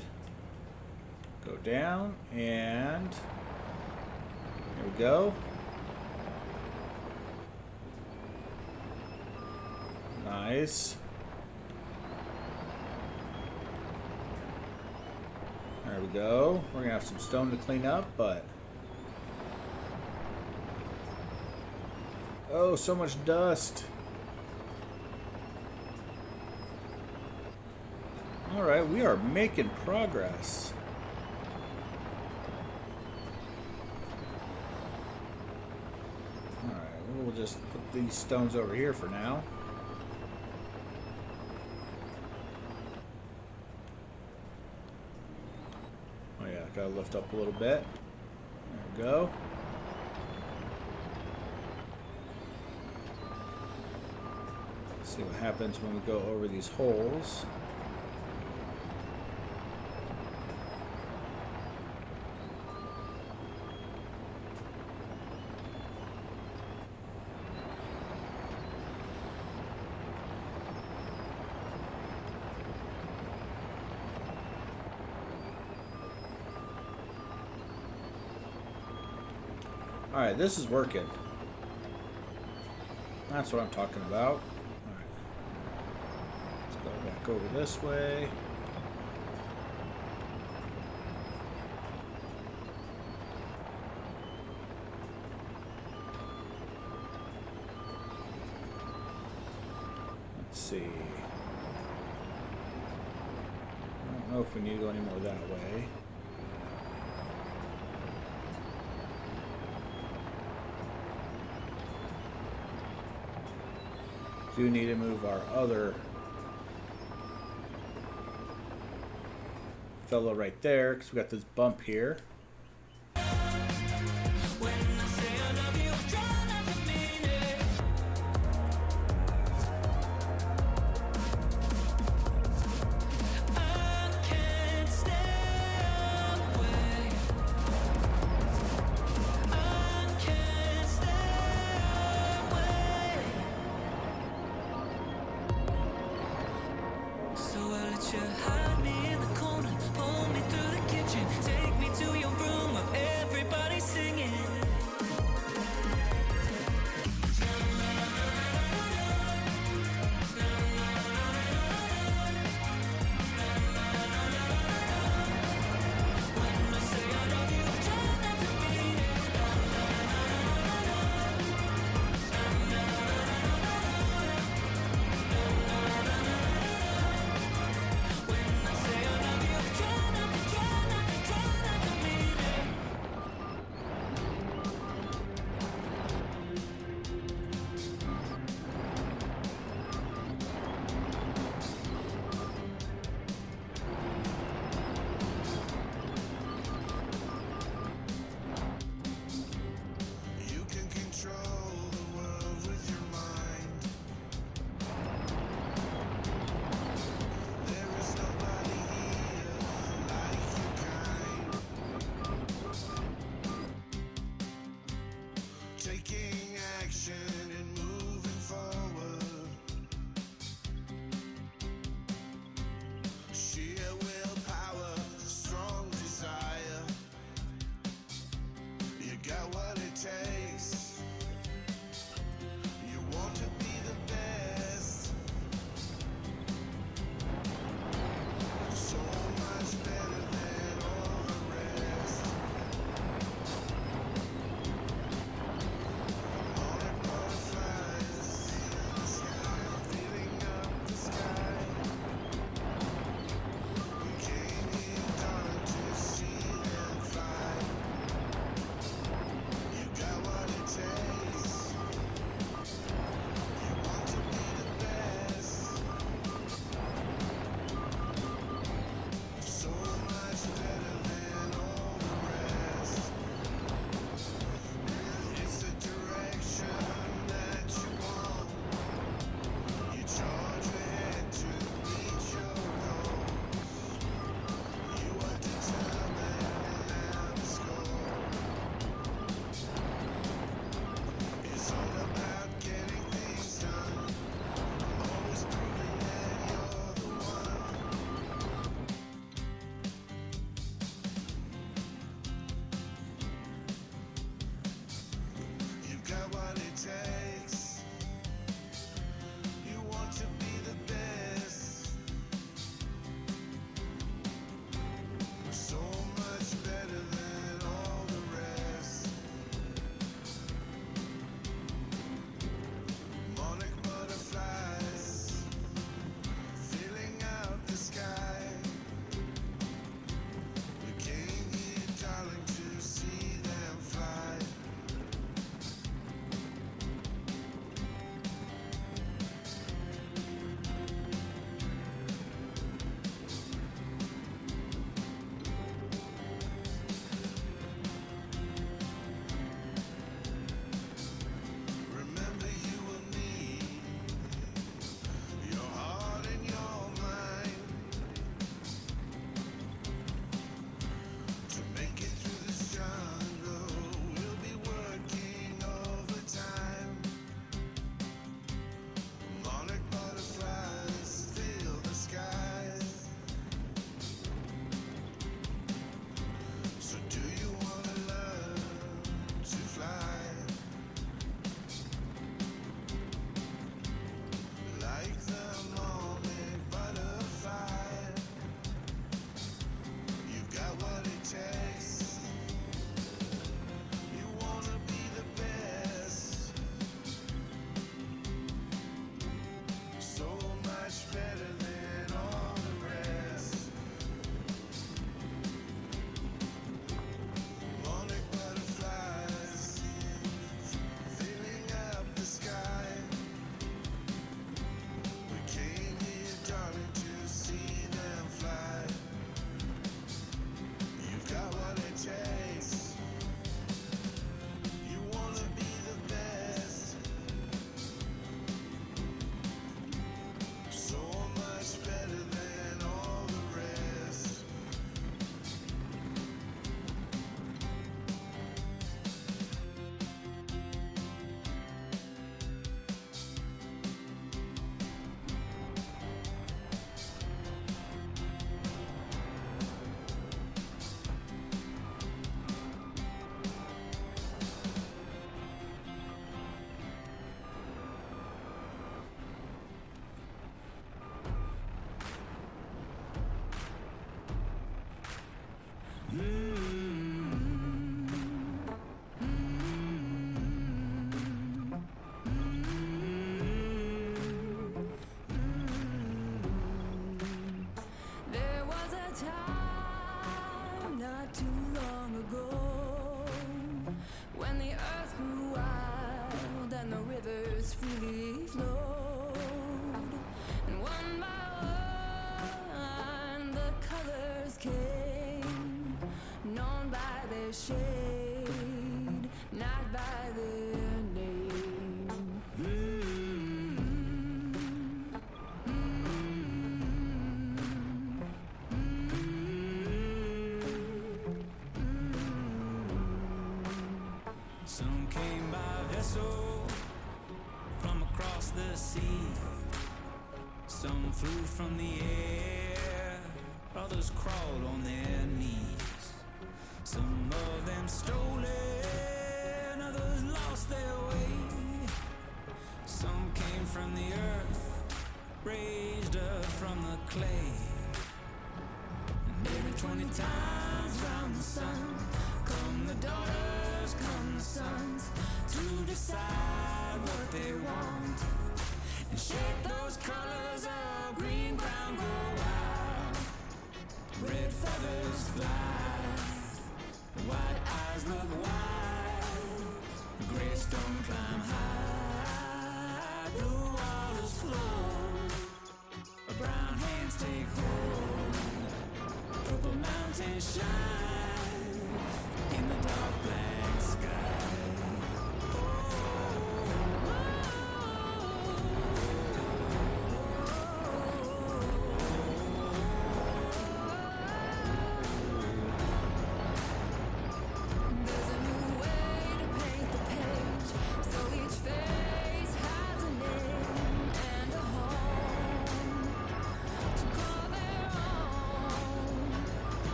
Go down and there we go. Nice. There we go. We're gonna have some stone to clean up, but oh, so much dust. Alright, we are making progress. Alright, we'll just put these stones over here for now. Oh yeah, gotta lift up a little bit. There we go. See what happens when we go over these holes. Alright, this is working. That's what I'm talking about. Alright. Let's go back over this way. Let's see. I don't know if we need to go any more that way. Do need to move our other fellow right there because we got this bump here. Hide me in the corner, pull me through the kitchen, take me to your came by vessel from across the sea. Some flew from the air, others crawled on their knees. Some of them stolen, others lost their way. Some came from the earth, raised up from the clay. And every 20 times round the sun, come the daughters, come the sons, to decide what they want. And shape those colors of green, brown, gold, wild. Red feathers fly, white eyes look wide, gray stone climb high, blue waters flow, brown hands take hold, purple mountains shine in the dark black sky.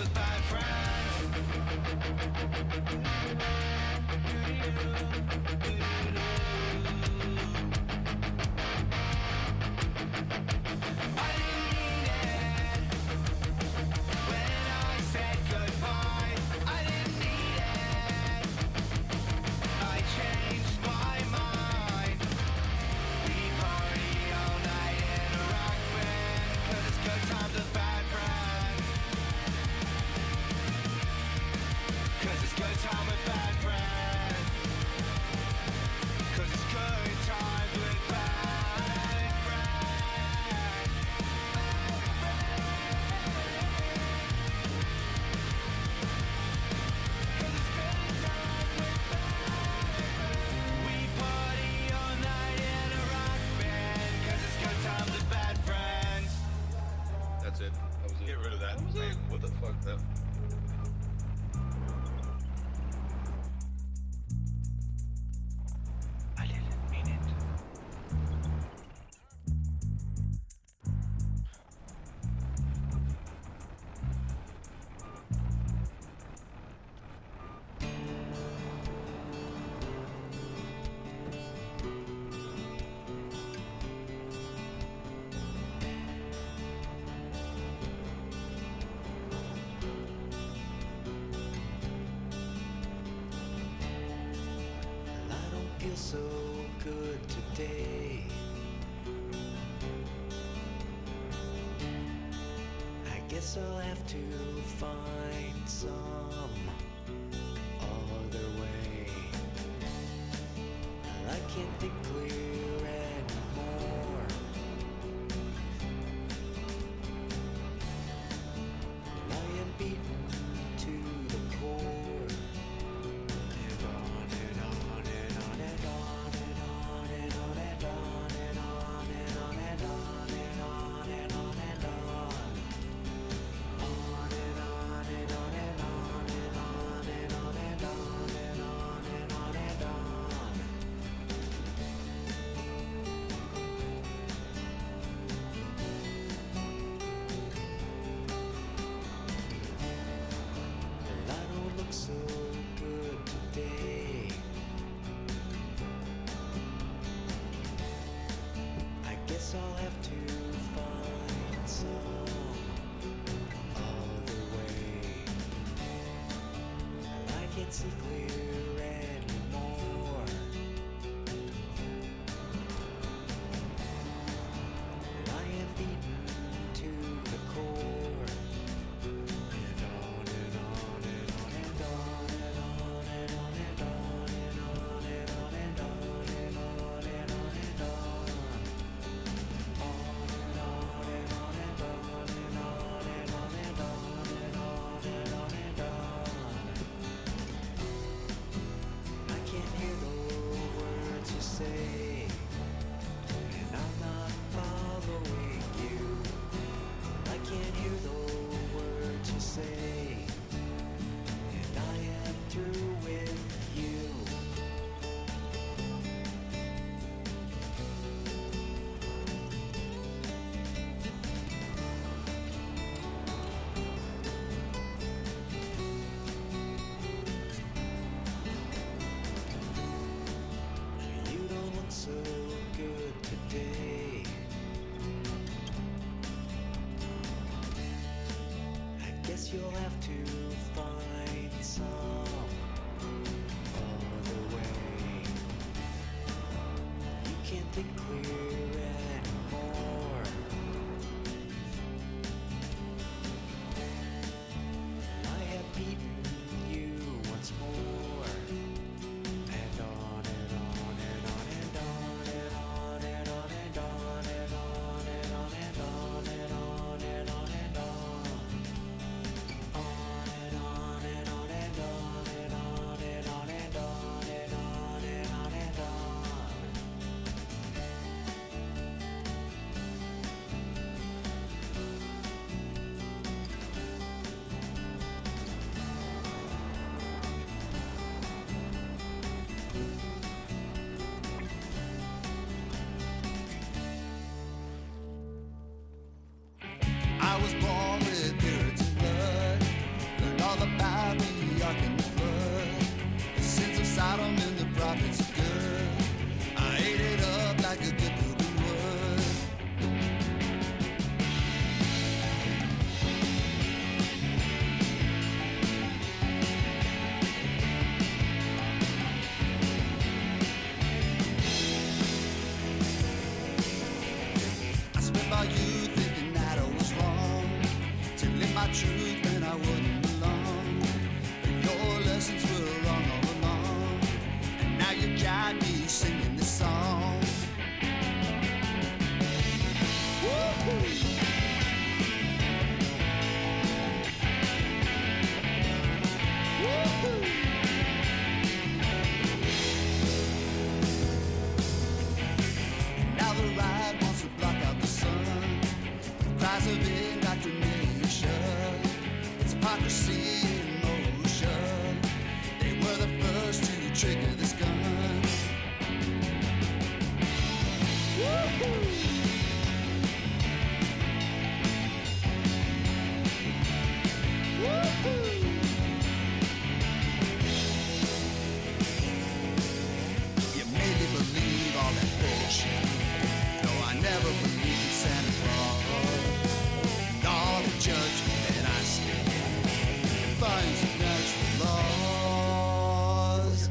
with bad friends. I didn't mean it when I said goodbye. I didn't need it. I changed my mind. We party all night in a rock band, 'cause it's good times with bad friends. 'Cause it's good time with bad friends. 'Cause it's good times with bad friends. We party all night in a rock band, 'cause it's good times with bad friends. That's it. That was it. Get rid of that. Man, what the fuck? That. I didn't mean it. I don't feel so good today. I guess I'll have to find some other way. I can't think clear anymore. I am beaten to the core. And on and on and on and on and on and on and on and on and on and on and on and on and on. On and on and on and on and on and on and on and on and on and on. Well, I don't look so good today. I guess I'll have to find some other way. I can't see clear anymore. I am beaten to the core. And on and on and on and on and on and on and on and on and on and on and on and on and on. On and on and on and on and on and on and on and on and on and on. I can't hear the words you say, and I'm not following you. I can't hear the words you say, and I am through with you. You don't look so good today. I guess you'll have to find some other way. You can't think clear anymore. I have beaten you once more. And on and on and on and on and on and on and on and on and on and on and on and on and on. On and on and on and on and on and on and on and on and on and on. my truth and I wouldn't belong. But your lessons were wrong all along. And now you got me singing this song. Woo-hoo! Now the right wants to block out the sun. Cries of indoctrination. It's hypocrisy in motion. They were the first to trigger this gun. Woo-hoo! Woo-hoo! You made me believe all that bullshit. No, I never believed in Santa Claus. And all the judgment that I spit defies of natural laws.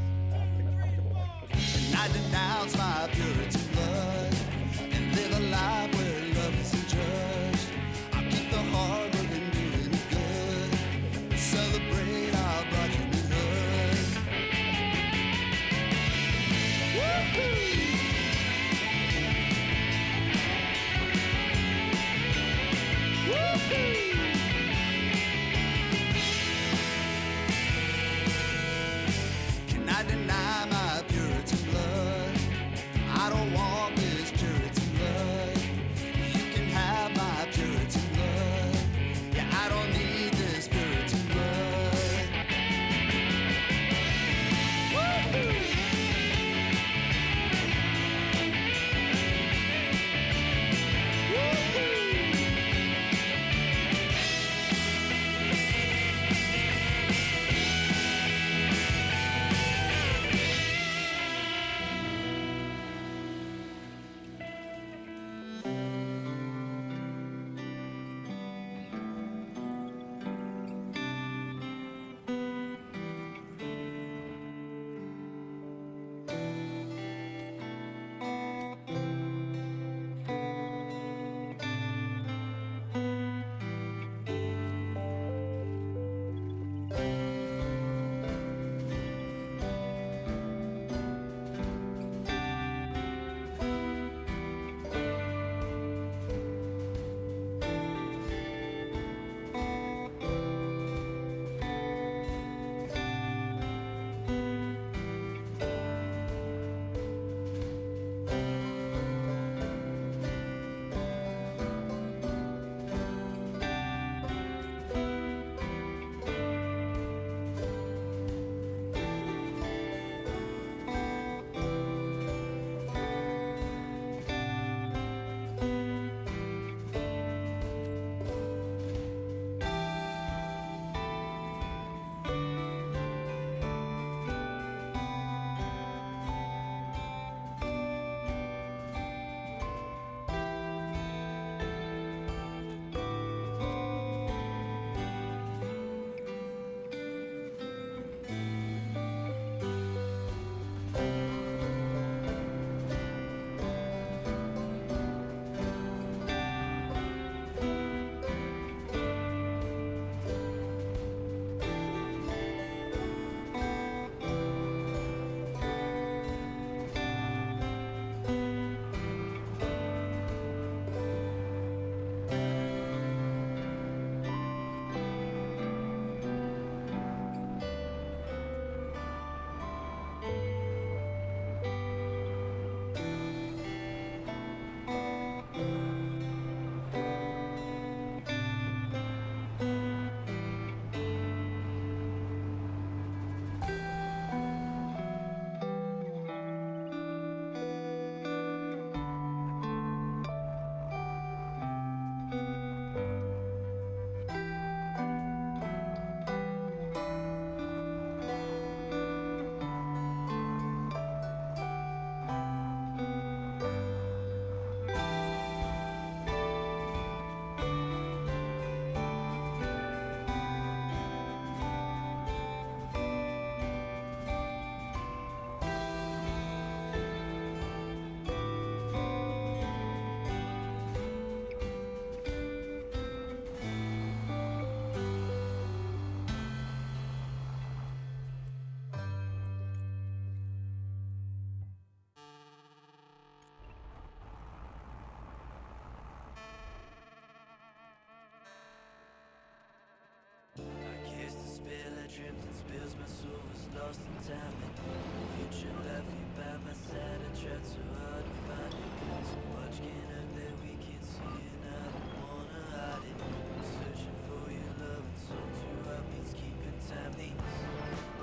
my soul was lost in time. The future left me by my side. I tried so hard to find it. So much can hurt that we can't see, and I don't wanna hide it. I'm searching for your love, and so to help me keeping time. These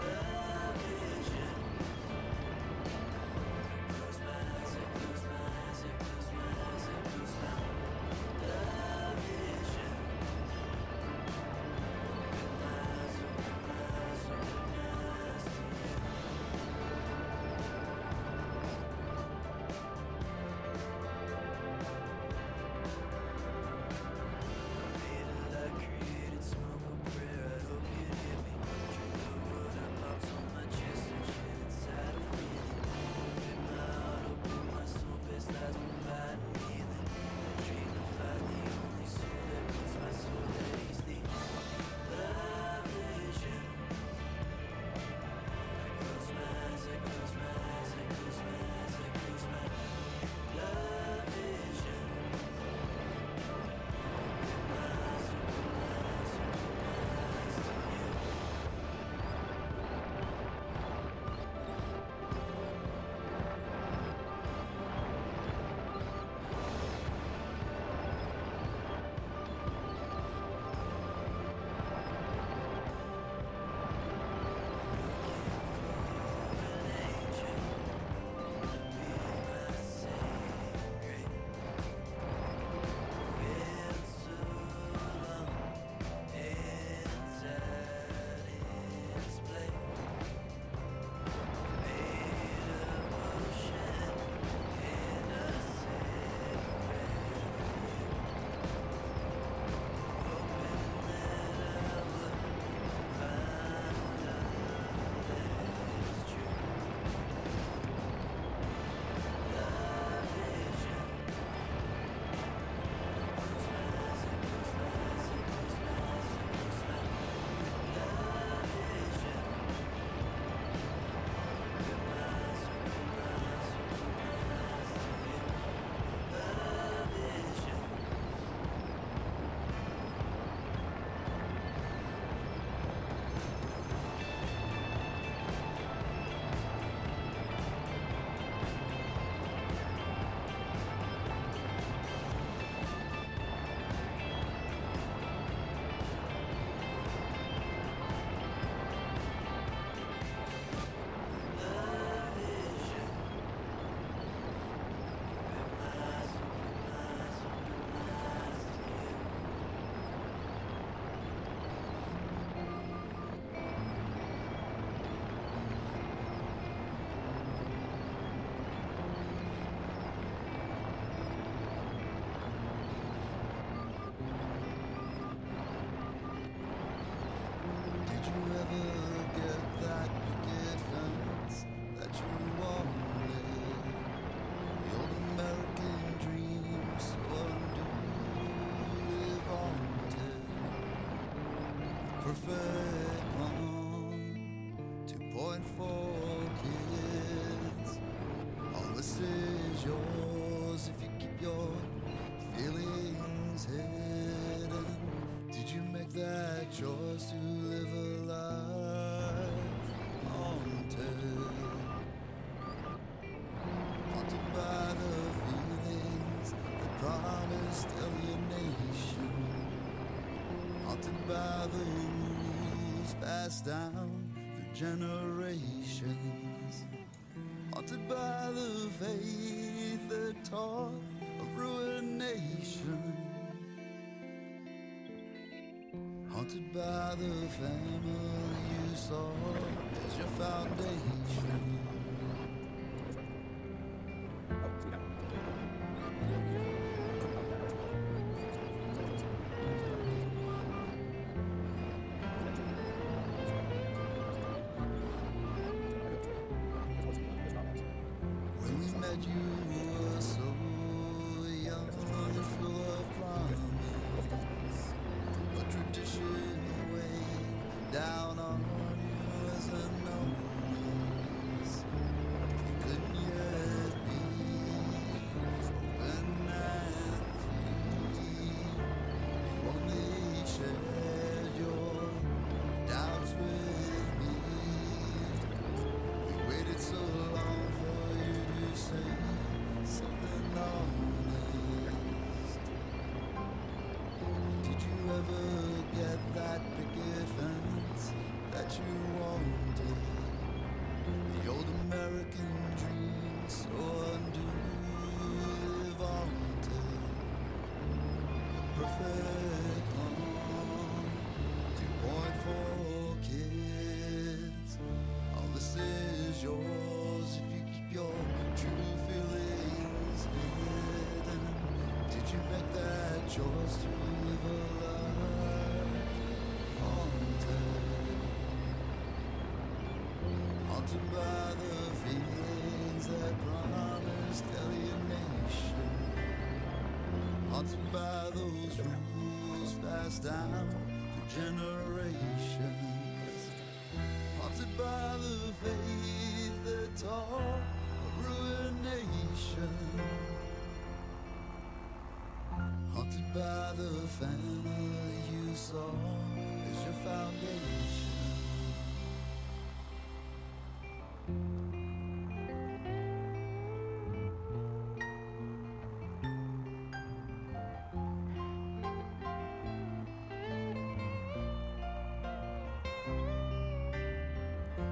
love vision. I close my eyes, I close my eyes, I close my eyes, I close my love vision. Open my eyes, open my eyes, open my eyes to you. Made a light, created smoke, a prayer, I hope you hear me. Drink the wood, I popped on my chest, searching inside a feeling. Open my heart, open my soul, best lies providing healing. Dream to find the only soul that puts my soul at ease. The love vision. I close my eyes, I close my eyes, I close my eyes, I close my love vision. Open my eyes, open my eyes, open my eyes to you. Did you ever get that picket fence that you wanted? The old American dream, so unduly vaunted. The perfect one, 2.4 kids. All this is yours if you keep your feelings hidden. Did you make that choice to live a life haunted? Haunted by the feelings that promised alienation. Haunted by the rules passed down through generations. Haunted by the faith that taught of ruination. Haunted by the family you saw as your foundation. When we met you were so young and full of promise. But tradition weighed down on you as a notice. You couldn't yet be open and free. You only shared your doubts with me. haunted by the feelings that promised alienation, haunted by those rules passed down for generations, haunted by the faith that taught of ruination, haunted by the family you saw as your foundation.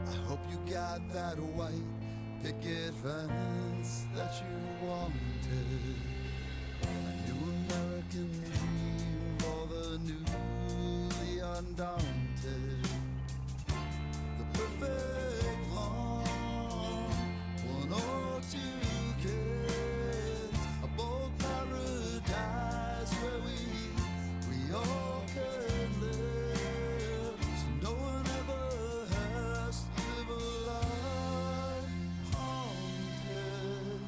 I hope you got that white picket fence that you wanted. A new American dream for the newly undaunted. The perfect lawn, one or two kids, a bold paradise where we all could live, so no one ever has to live a life haunted.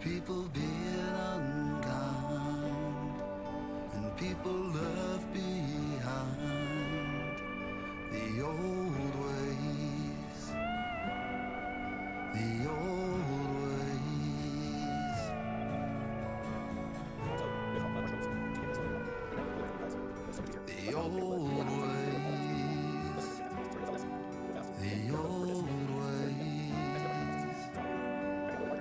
people being unkind, and people left behind the old ways, the old ways. The old ways, the old ways.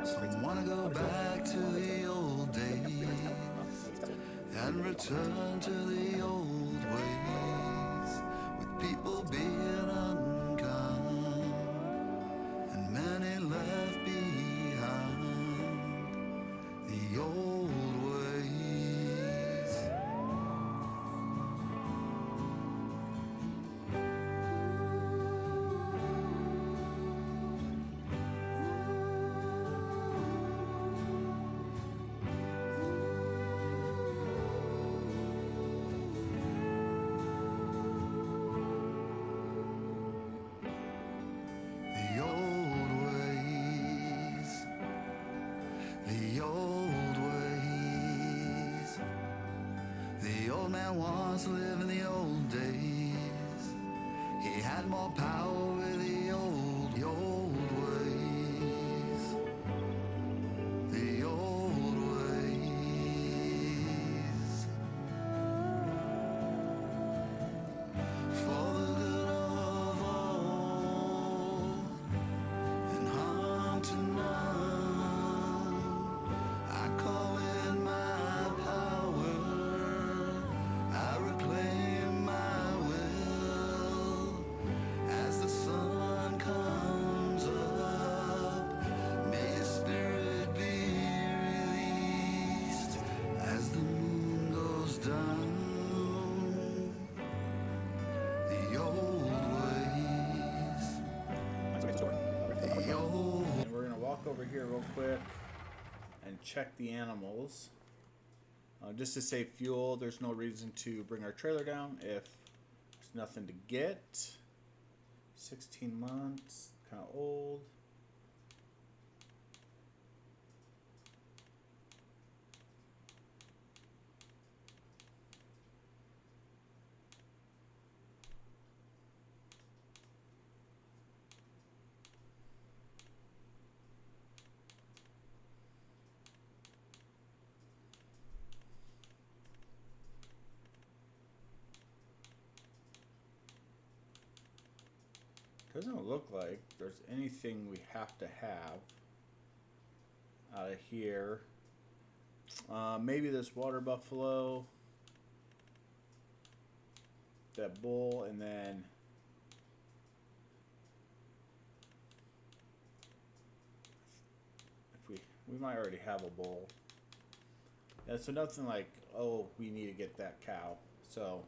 Some wanna go back to the old days and return to the old ways, with people being unkind and many left behind the old ways. The old ways, the old ways. The old man wants to live in the old days. He had more power with the old ways, the old ways. For the good of all and harm to none, I call in my power, I reclaim my will. As the sun comes up, may your spirit be released. As the moon goes down, the old ways, the old. And we're gonna walk over here real quick and check the animals. Just to save fuel, there's no reason to bring our trailer down if there's nothing to get. 16 months, kind of old. Doesn't look like there's anything we have to have out of here. Maybe this water buffalo, that bull, and then if we might already have a bull. Yeah, so nothing like, oh, we need to get that cow. So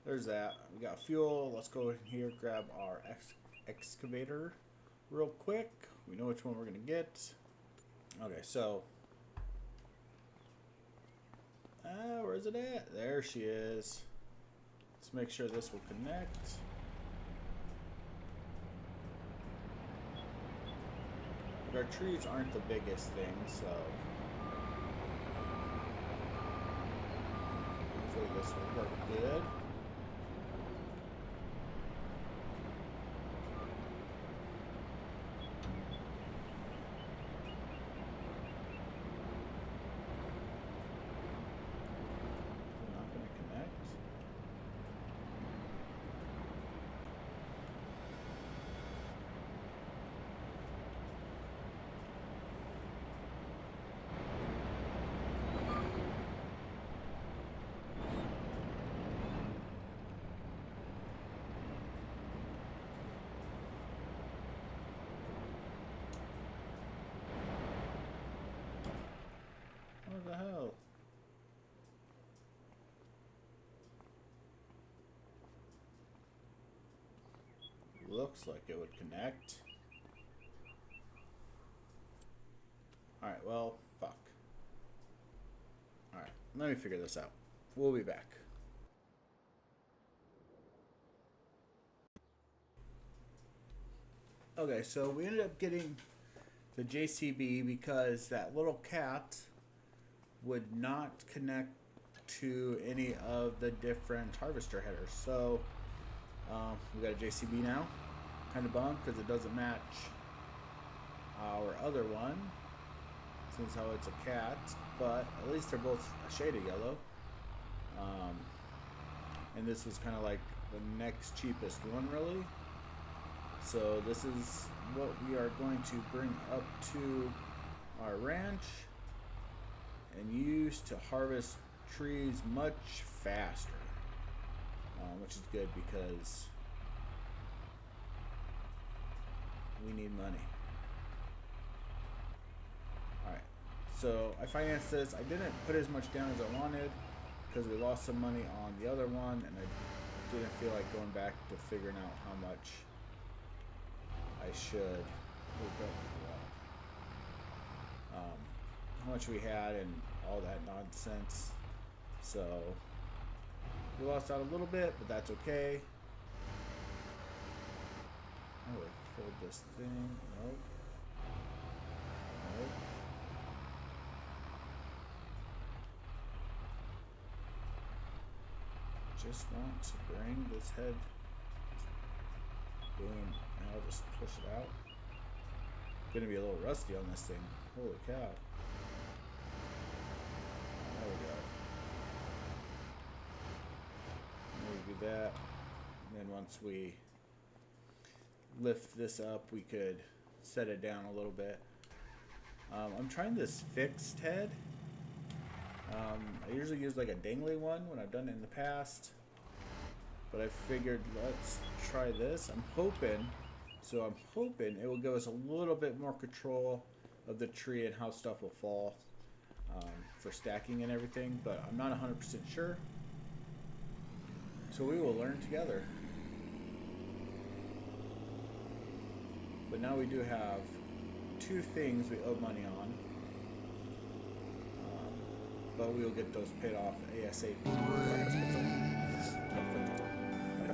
there's that. We got fuel. Let's go in here, grab our excavator real quick. We know which one we're gonna get. Okay, so where's it at? There she is. Let's make sure this will connect. But our trees aren't the biggest thing, so hopefully this will work good. What the hell? Looks like it would connect. Alright, well, fuck. Alright, let me figure this out. We'll be back. Okay, so we ended up getting the JCB because that little cat would not connect to any of the different harvester headers. So we got a JCB now. Kind of bummed because it doesn't match our other one, since how it's a cat, but at least they're both a shade of yellow. And this was kind of like the next cheapest one, really. So this is what we are going to bring up to our ranch and use to harvest trees much faster, which is good because we need money. Alright, so I financed this. I didn't put as much down as I wanted because we lost some money on the other one, and I didn't feel like going back to figuring out how much I should, how much we had and all that nonsense. So we lost out a little bit, but that's okay. I would fold this thing. Nope. Nope. Just want to bring this head. Boom. And I'll just push it out. Gonna be a little rusty on this thing. Holy cow. There we go. And we do that. And then once we lift this up, we could set it down a little bit. I'm trying this fixed head. I usually use like a dangly one when I've done it in the past, but I figured let's try this. I'm hoping it will give us a little bit more control of the tree and how stuff will fall for stacking and everything, but I'm not 100% sure. So we will learn together. But now we do have two things we owe money on. But we will get those paid off ASAP.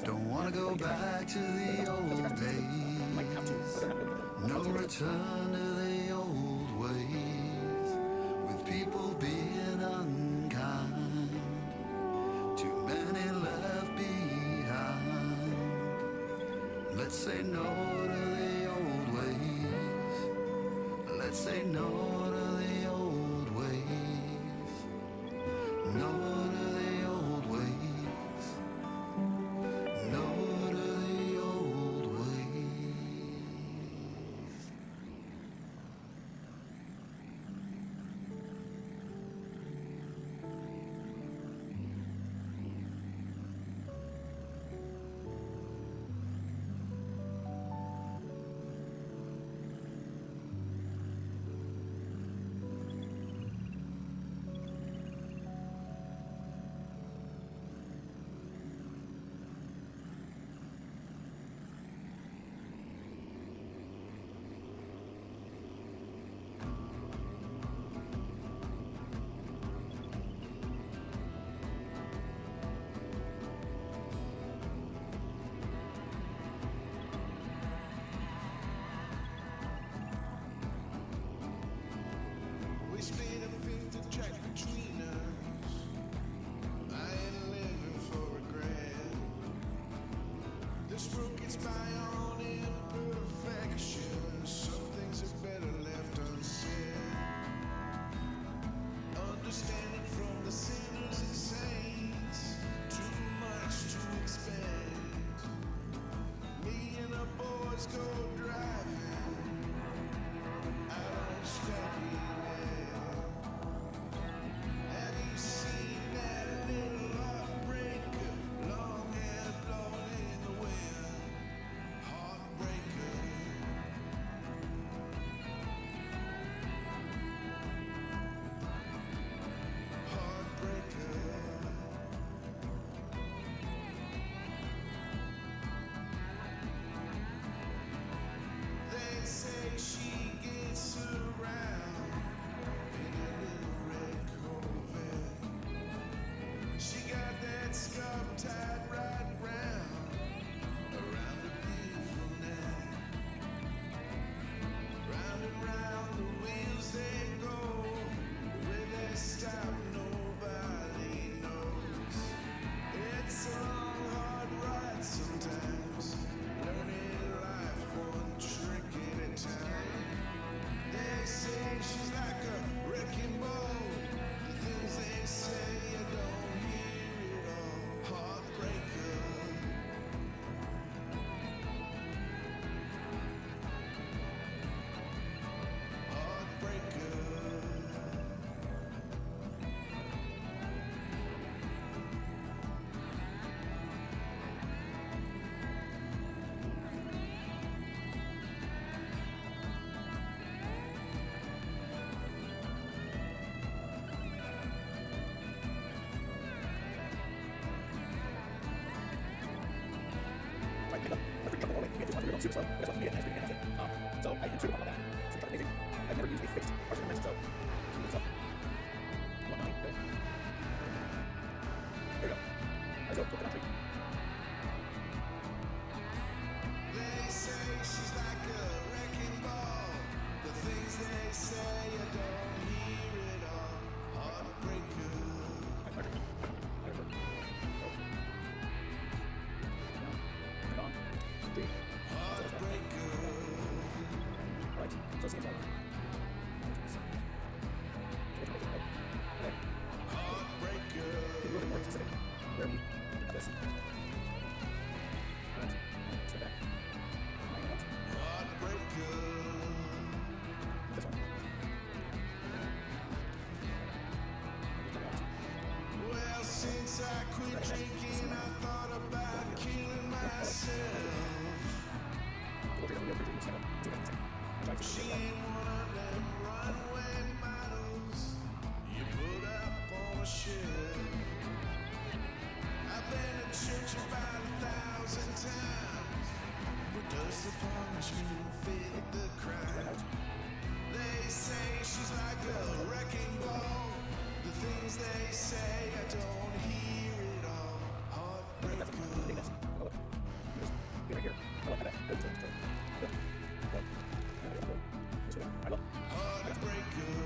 Don't wanna go back to the old days. No return to the old ways. With people being unkind. Too many left behind. Let's say no to the old ways. Let's say no to the old ways. No to the old ways. No to the old ways. super slow. That's what made it nice for you to get it. So I am super pumped about that. Super amazing. I've never used a fixed arch limit, so what's up? One money, okay. There we go. Let's go. Flip it on tree. They say she's like a wrecking ball. The things they say, I don't hear it all. Heartbreaker. Right, so it seems like a little bit more specific. Where we do this. Right, step back. This one. Well, since I quit drinking, I thought about killing myself. She ain't one of them runway models you put up on a shelf. I've been to church about 1,000 times, but does the punishment fit the crime? They say she's like a wrecking ball. The things they say, I don't hear it all. Heartbreaker. Right here. I love that. Good. Heartbreaker.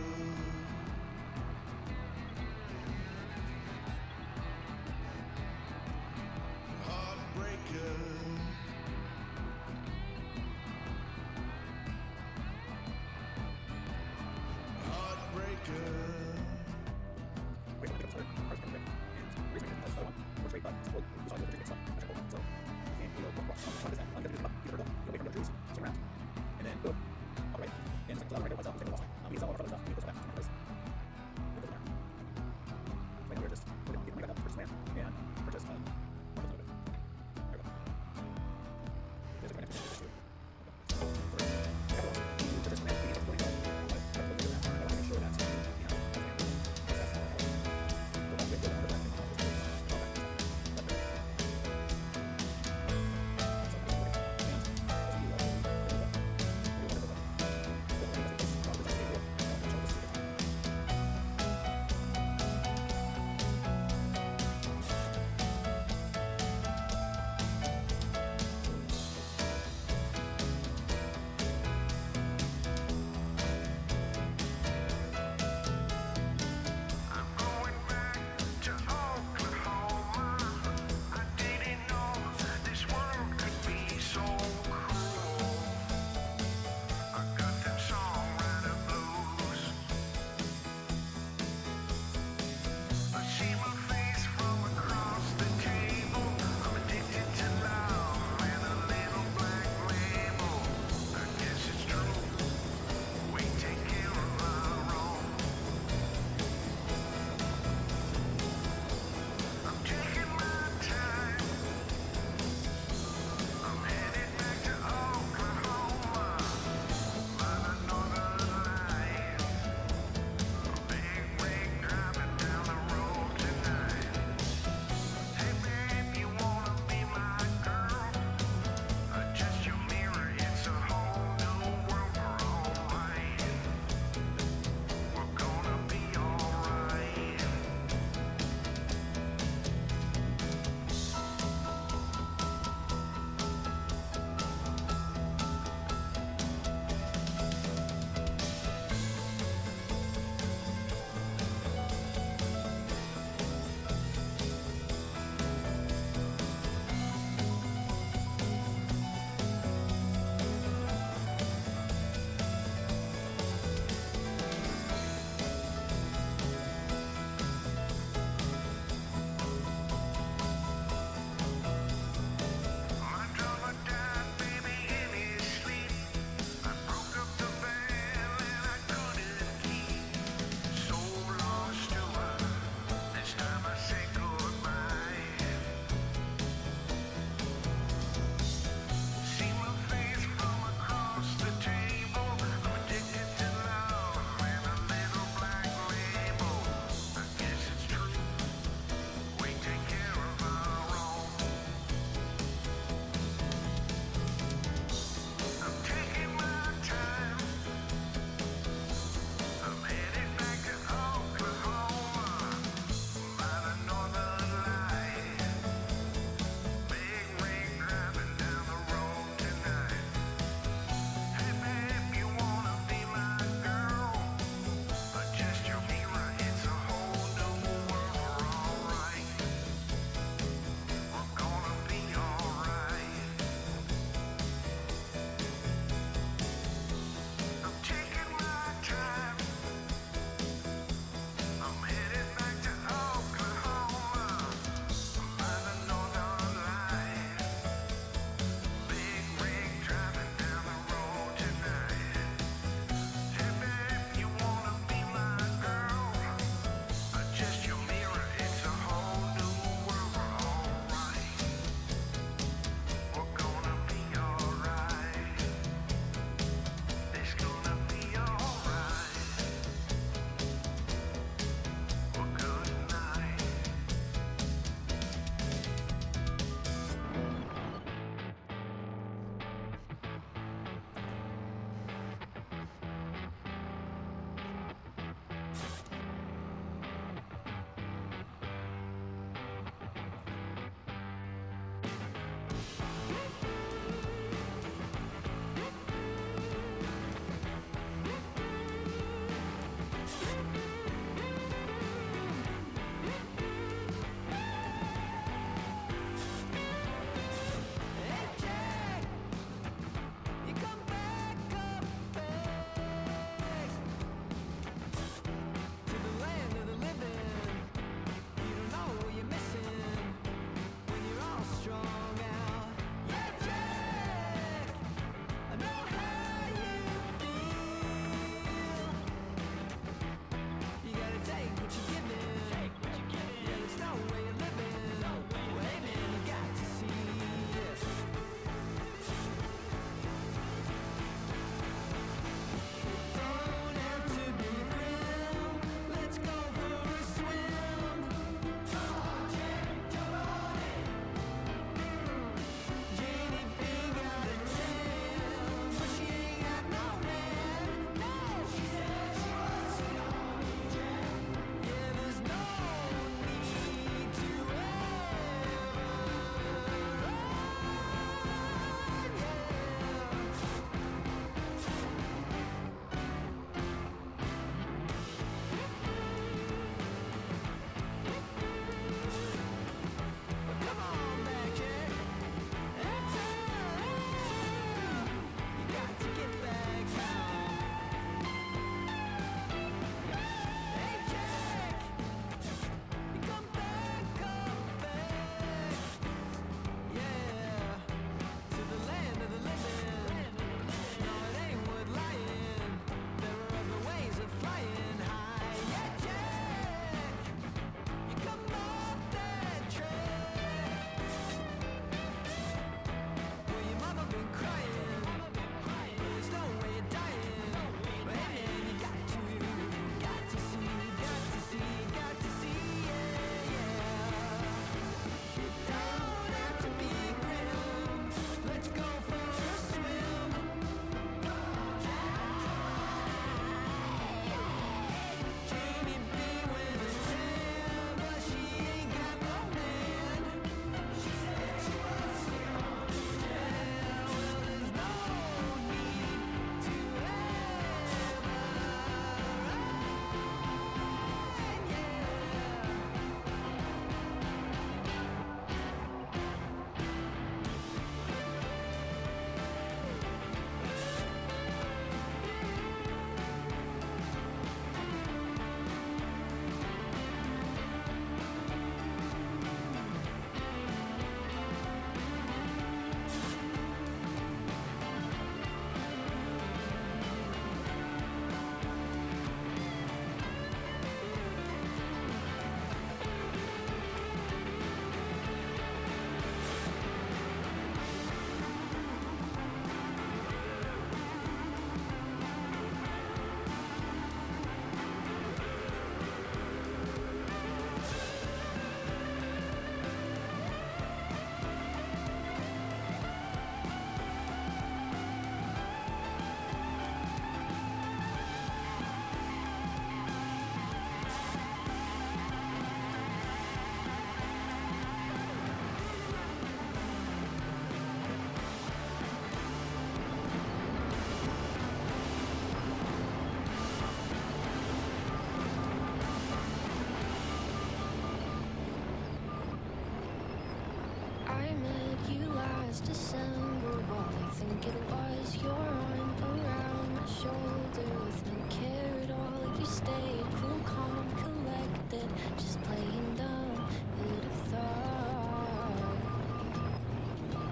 last December. Well, I think it was. Your arm around my shoulder with no care at all. Like you stayed cool, calm, collected, just playing dumb. Who'd have thought?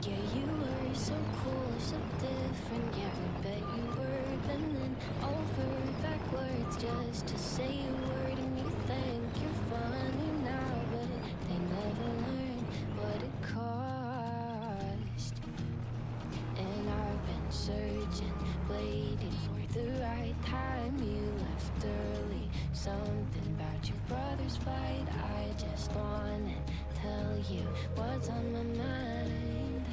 Yeah, you were so cool, so different. Yeah, I bet you were bending over backwards just to say a word. And you think you're funny now, but they never learn what it cost. And I've been searching, waiting for the right time. You left early, something about your brother's fight. I just wanna tell you what's on my mind.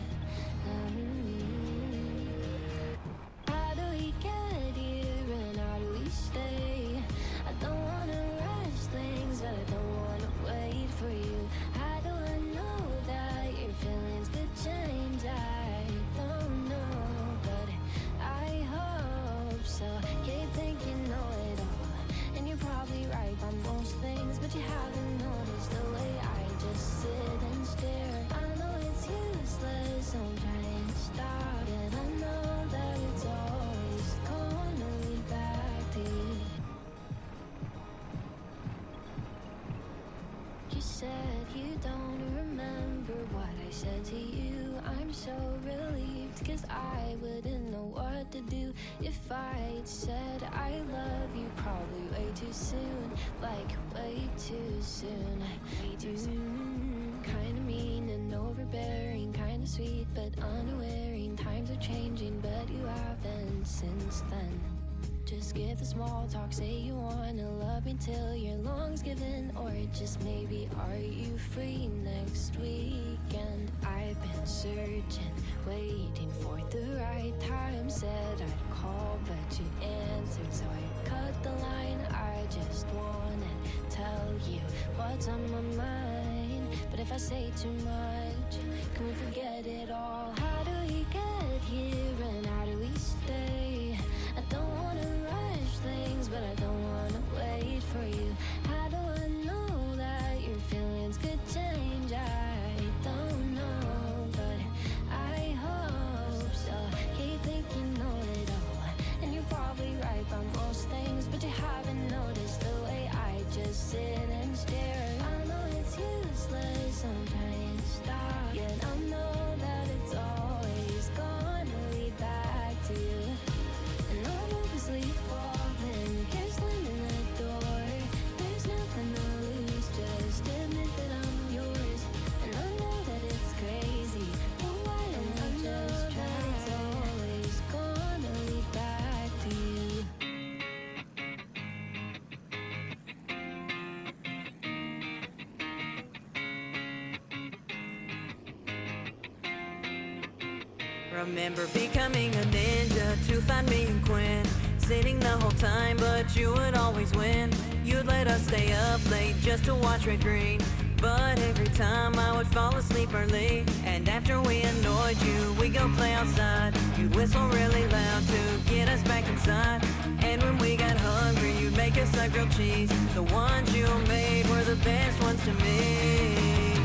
How do we get here and how do we stay? I don't wanna rush things, but I don't wanna wait for you. How do I know that your feelings could change? I don't know, but I hope so. Yeah, you think you know it all, and you're probably right on most things, but you haven't noticed the way I just sit and stare. I know it's useless, so I'm trying to stop, and I know that it's always gonna lead back to you. You said you don't remember what I said to you. I'm so relieved, cause I wouldn't know what to do if I'd said I love you probably way too soon. Like way too soon. Way too soon. Kinda mean and overbearing, kinda sweet but unawareing. Times are changing but you haven't since then. Just give the small talk, say you wanna love me till your lungs give in. Or just maybe, are you free next weekend? I've been searching, waiting for the right time. Said I'd call but you answered, so I cut the line. I just wanna tell you what's on my mind. But if I say too much, can we forget it all? How do we get here and how do we stay? I don't wanna rush things, but I don't wanna wait for you. How do I know that your feelings could change? I don't know, but I hope so. Yeah, you think you know it all, and you're probably right on most things, but you haven't noticed the way I just sit and stare. I know it's useless, I'm trying to stop, yet I know that it's always gonna lead back to you. And I'm purposely falling, you're slamming the door. There's nothing to lose, just admit that I'm yours. And I know that it's crazy, but why don't I just try? It's always gonna lead back to you. Remember becoming a ninja to find me and Quinn, sitting the whole time, but you would always win. You'd let us stay up late just to watch red green, but every time I would fall asleep early. And after we annoyed you, we go play outside. You'd whistle really loud to get us back inside. And when we got hungry, you'd make us like grilled cheese. The ones you made were the best ones to me.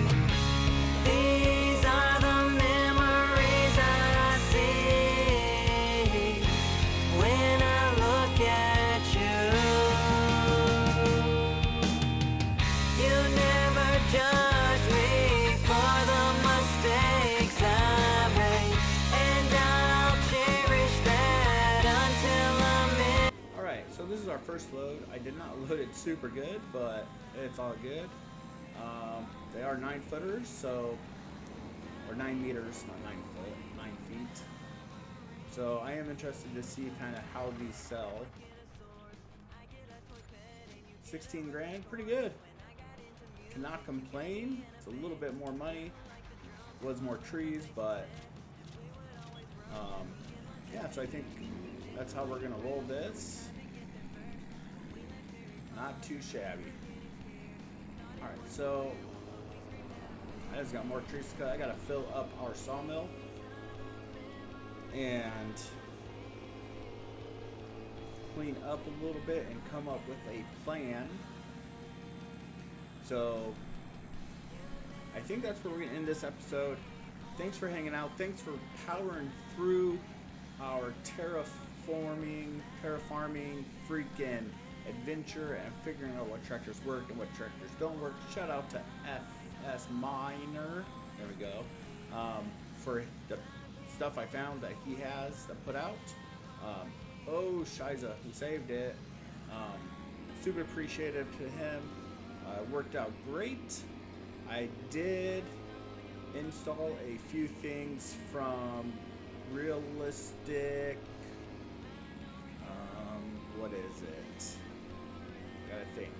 These are the memories I see when I look at you. You never judge me for the mistakes I made, and I'll cherish that until I'm in. Alright, so this is our first load. I did not load it super good, but it's all good. They are 9-footers, so, or 9 meters, not 9 foot, 9 feet. So I am interested to see kind of how these sell. 16 grand, pretty good. Cannot complain. It's a little bit more money. Was more trees, but yeah, so I think that's how we're gonna roll this. Not too shabby. Alright, so I just got more trees to cut. I gotta fill up our sawmill and clean up a little bit and come up with a plan. So I think that's where we're gonna end this episode. thanks for hanging out. Thanks for powering through our terraforming, freaking adventure and figuring out what tractors work and what tractors don't work. Shout out to FS Miner, there we go, for the stuff I found that he has that put out. Oh, Shiza, who saved it. Super appreciative to him. Worked out great. I did install a few things from realistic. What is it? Gotta think.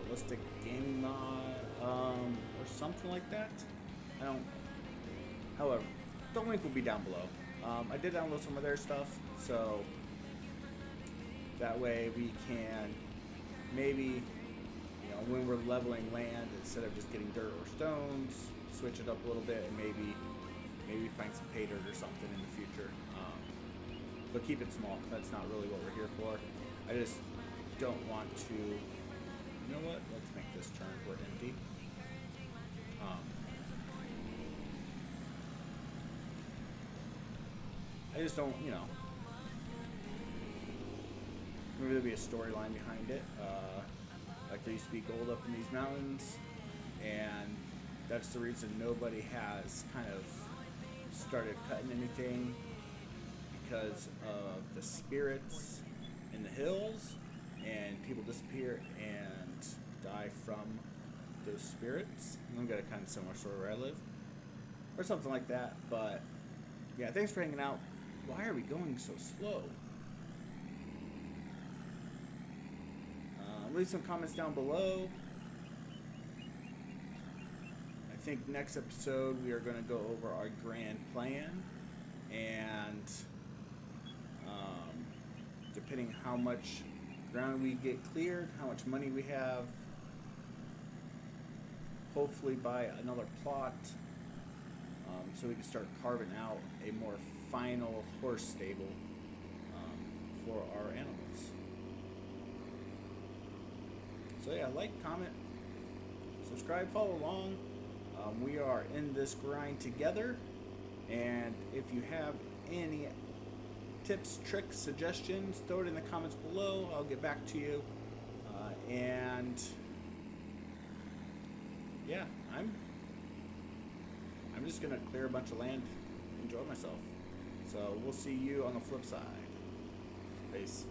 Realistic gaming mod, or something like that. I don't. However, the link will be down below. I did download some of their stuff, so that way we can maybe, when we're leveling land, instead of just getting dirt or stones, switch it up a little bit and maybe find some pay dirt or something in the future. But keep it small. That's not really what we're here for. I just don't want to. You know what? Let's make this turn. We're empty. I just don't, maybe there'll be a storyline behind it. Like there used to be gold up in these mountains, and that's the reason nobody has kind of started cutting anything, because of the spirits in the hills, and people disappear and die from those spirits. I'm got a kind of similar story where I live, or something like that. But yeah, thanks for hanging out. Why are we going so slow? Leave some comments down below. I think next episode we are going to go over our grand plan, and depending how much ground we get cleared, how much money we have, hopefully buy another plot, so we can start carving out a more final horse stable for our animals. So yeah, like, comment, subscribe, follow along. We are in this grind together, and if you have any tips, tricks, suggestions, throw it in the comments below. I'll get back to you. And yeah, I'm just gonna clear a bunch of land, enjoy myself. So we'll see you on the flip side. Peace.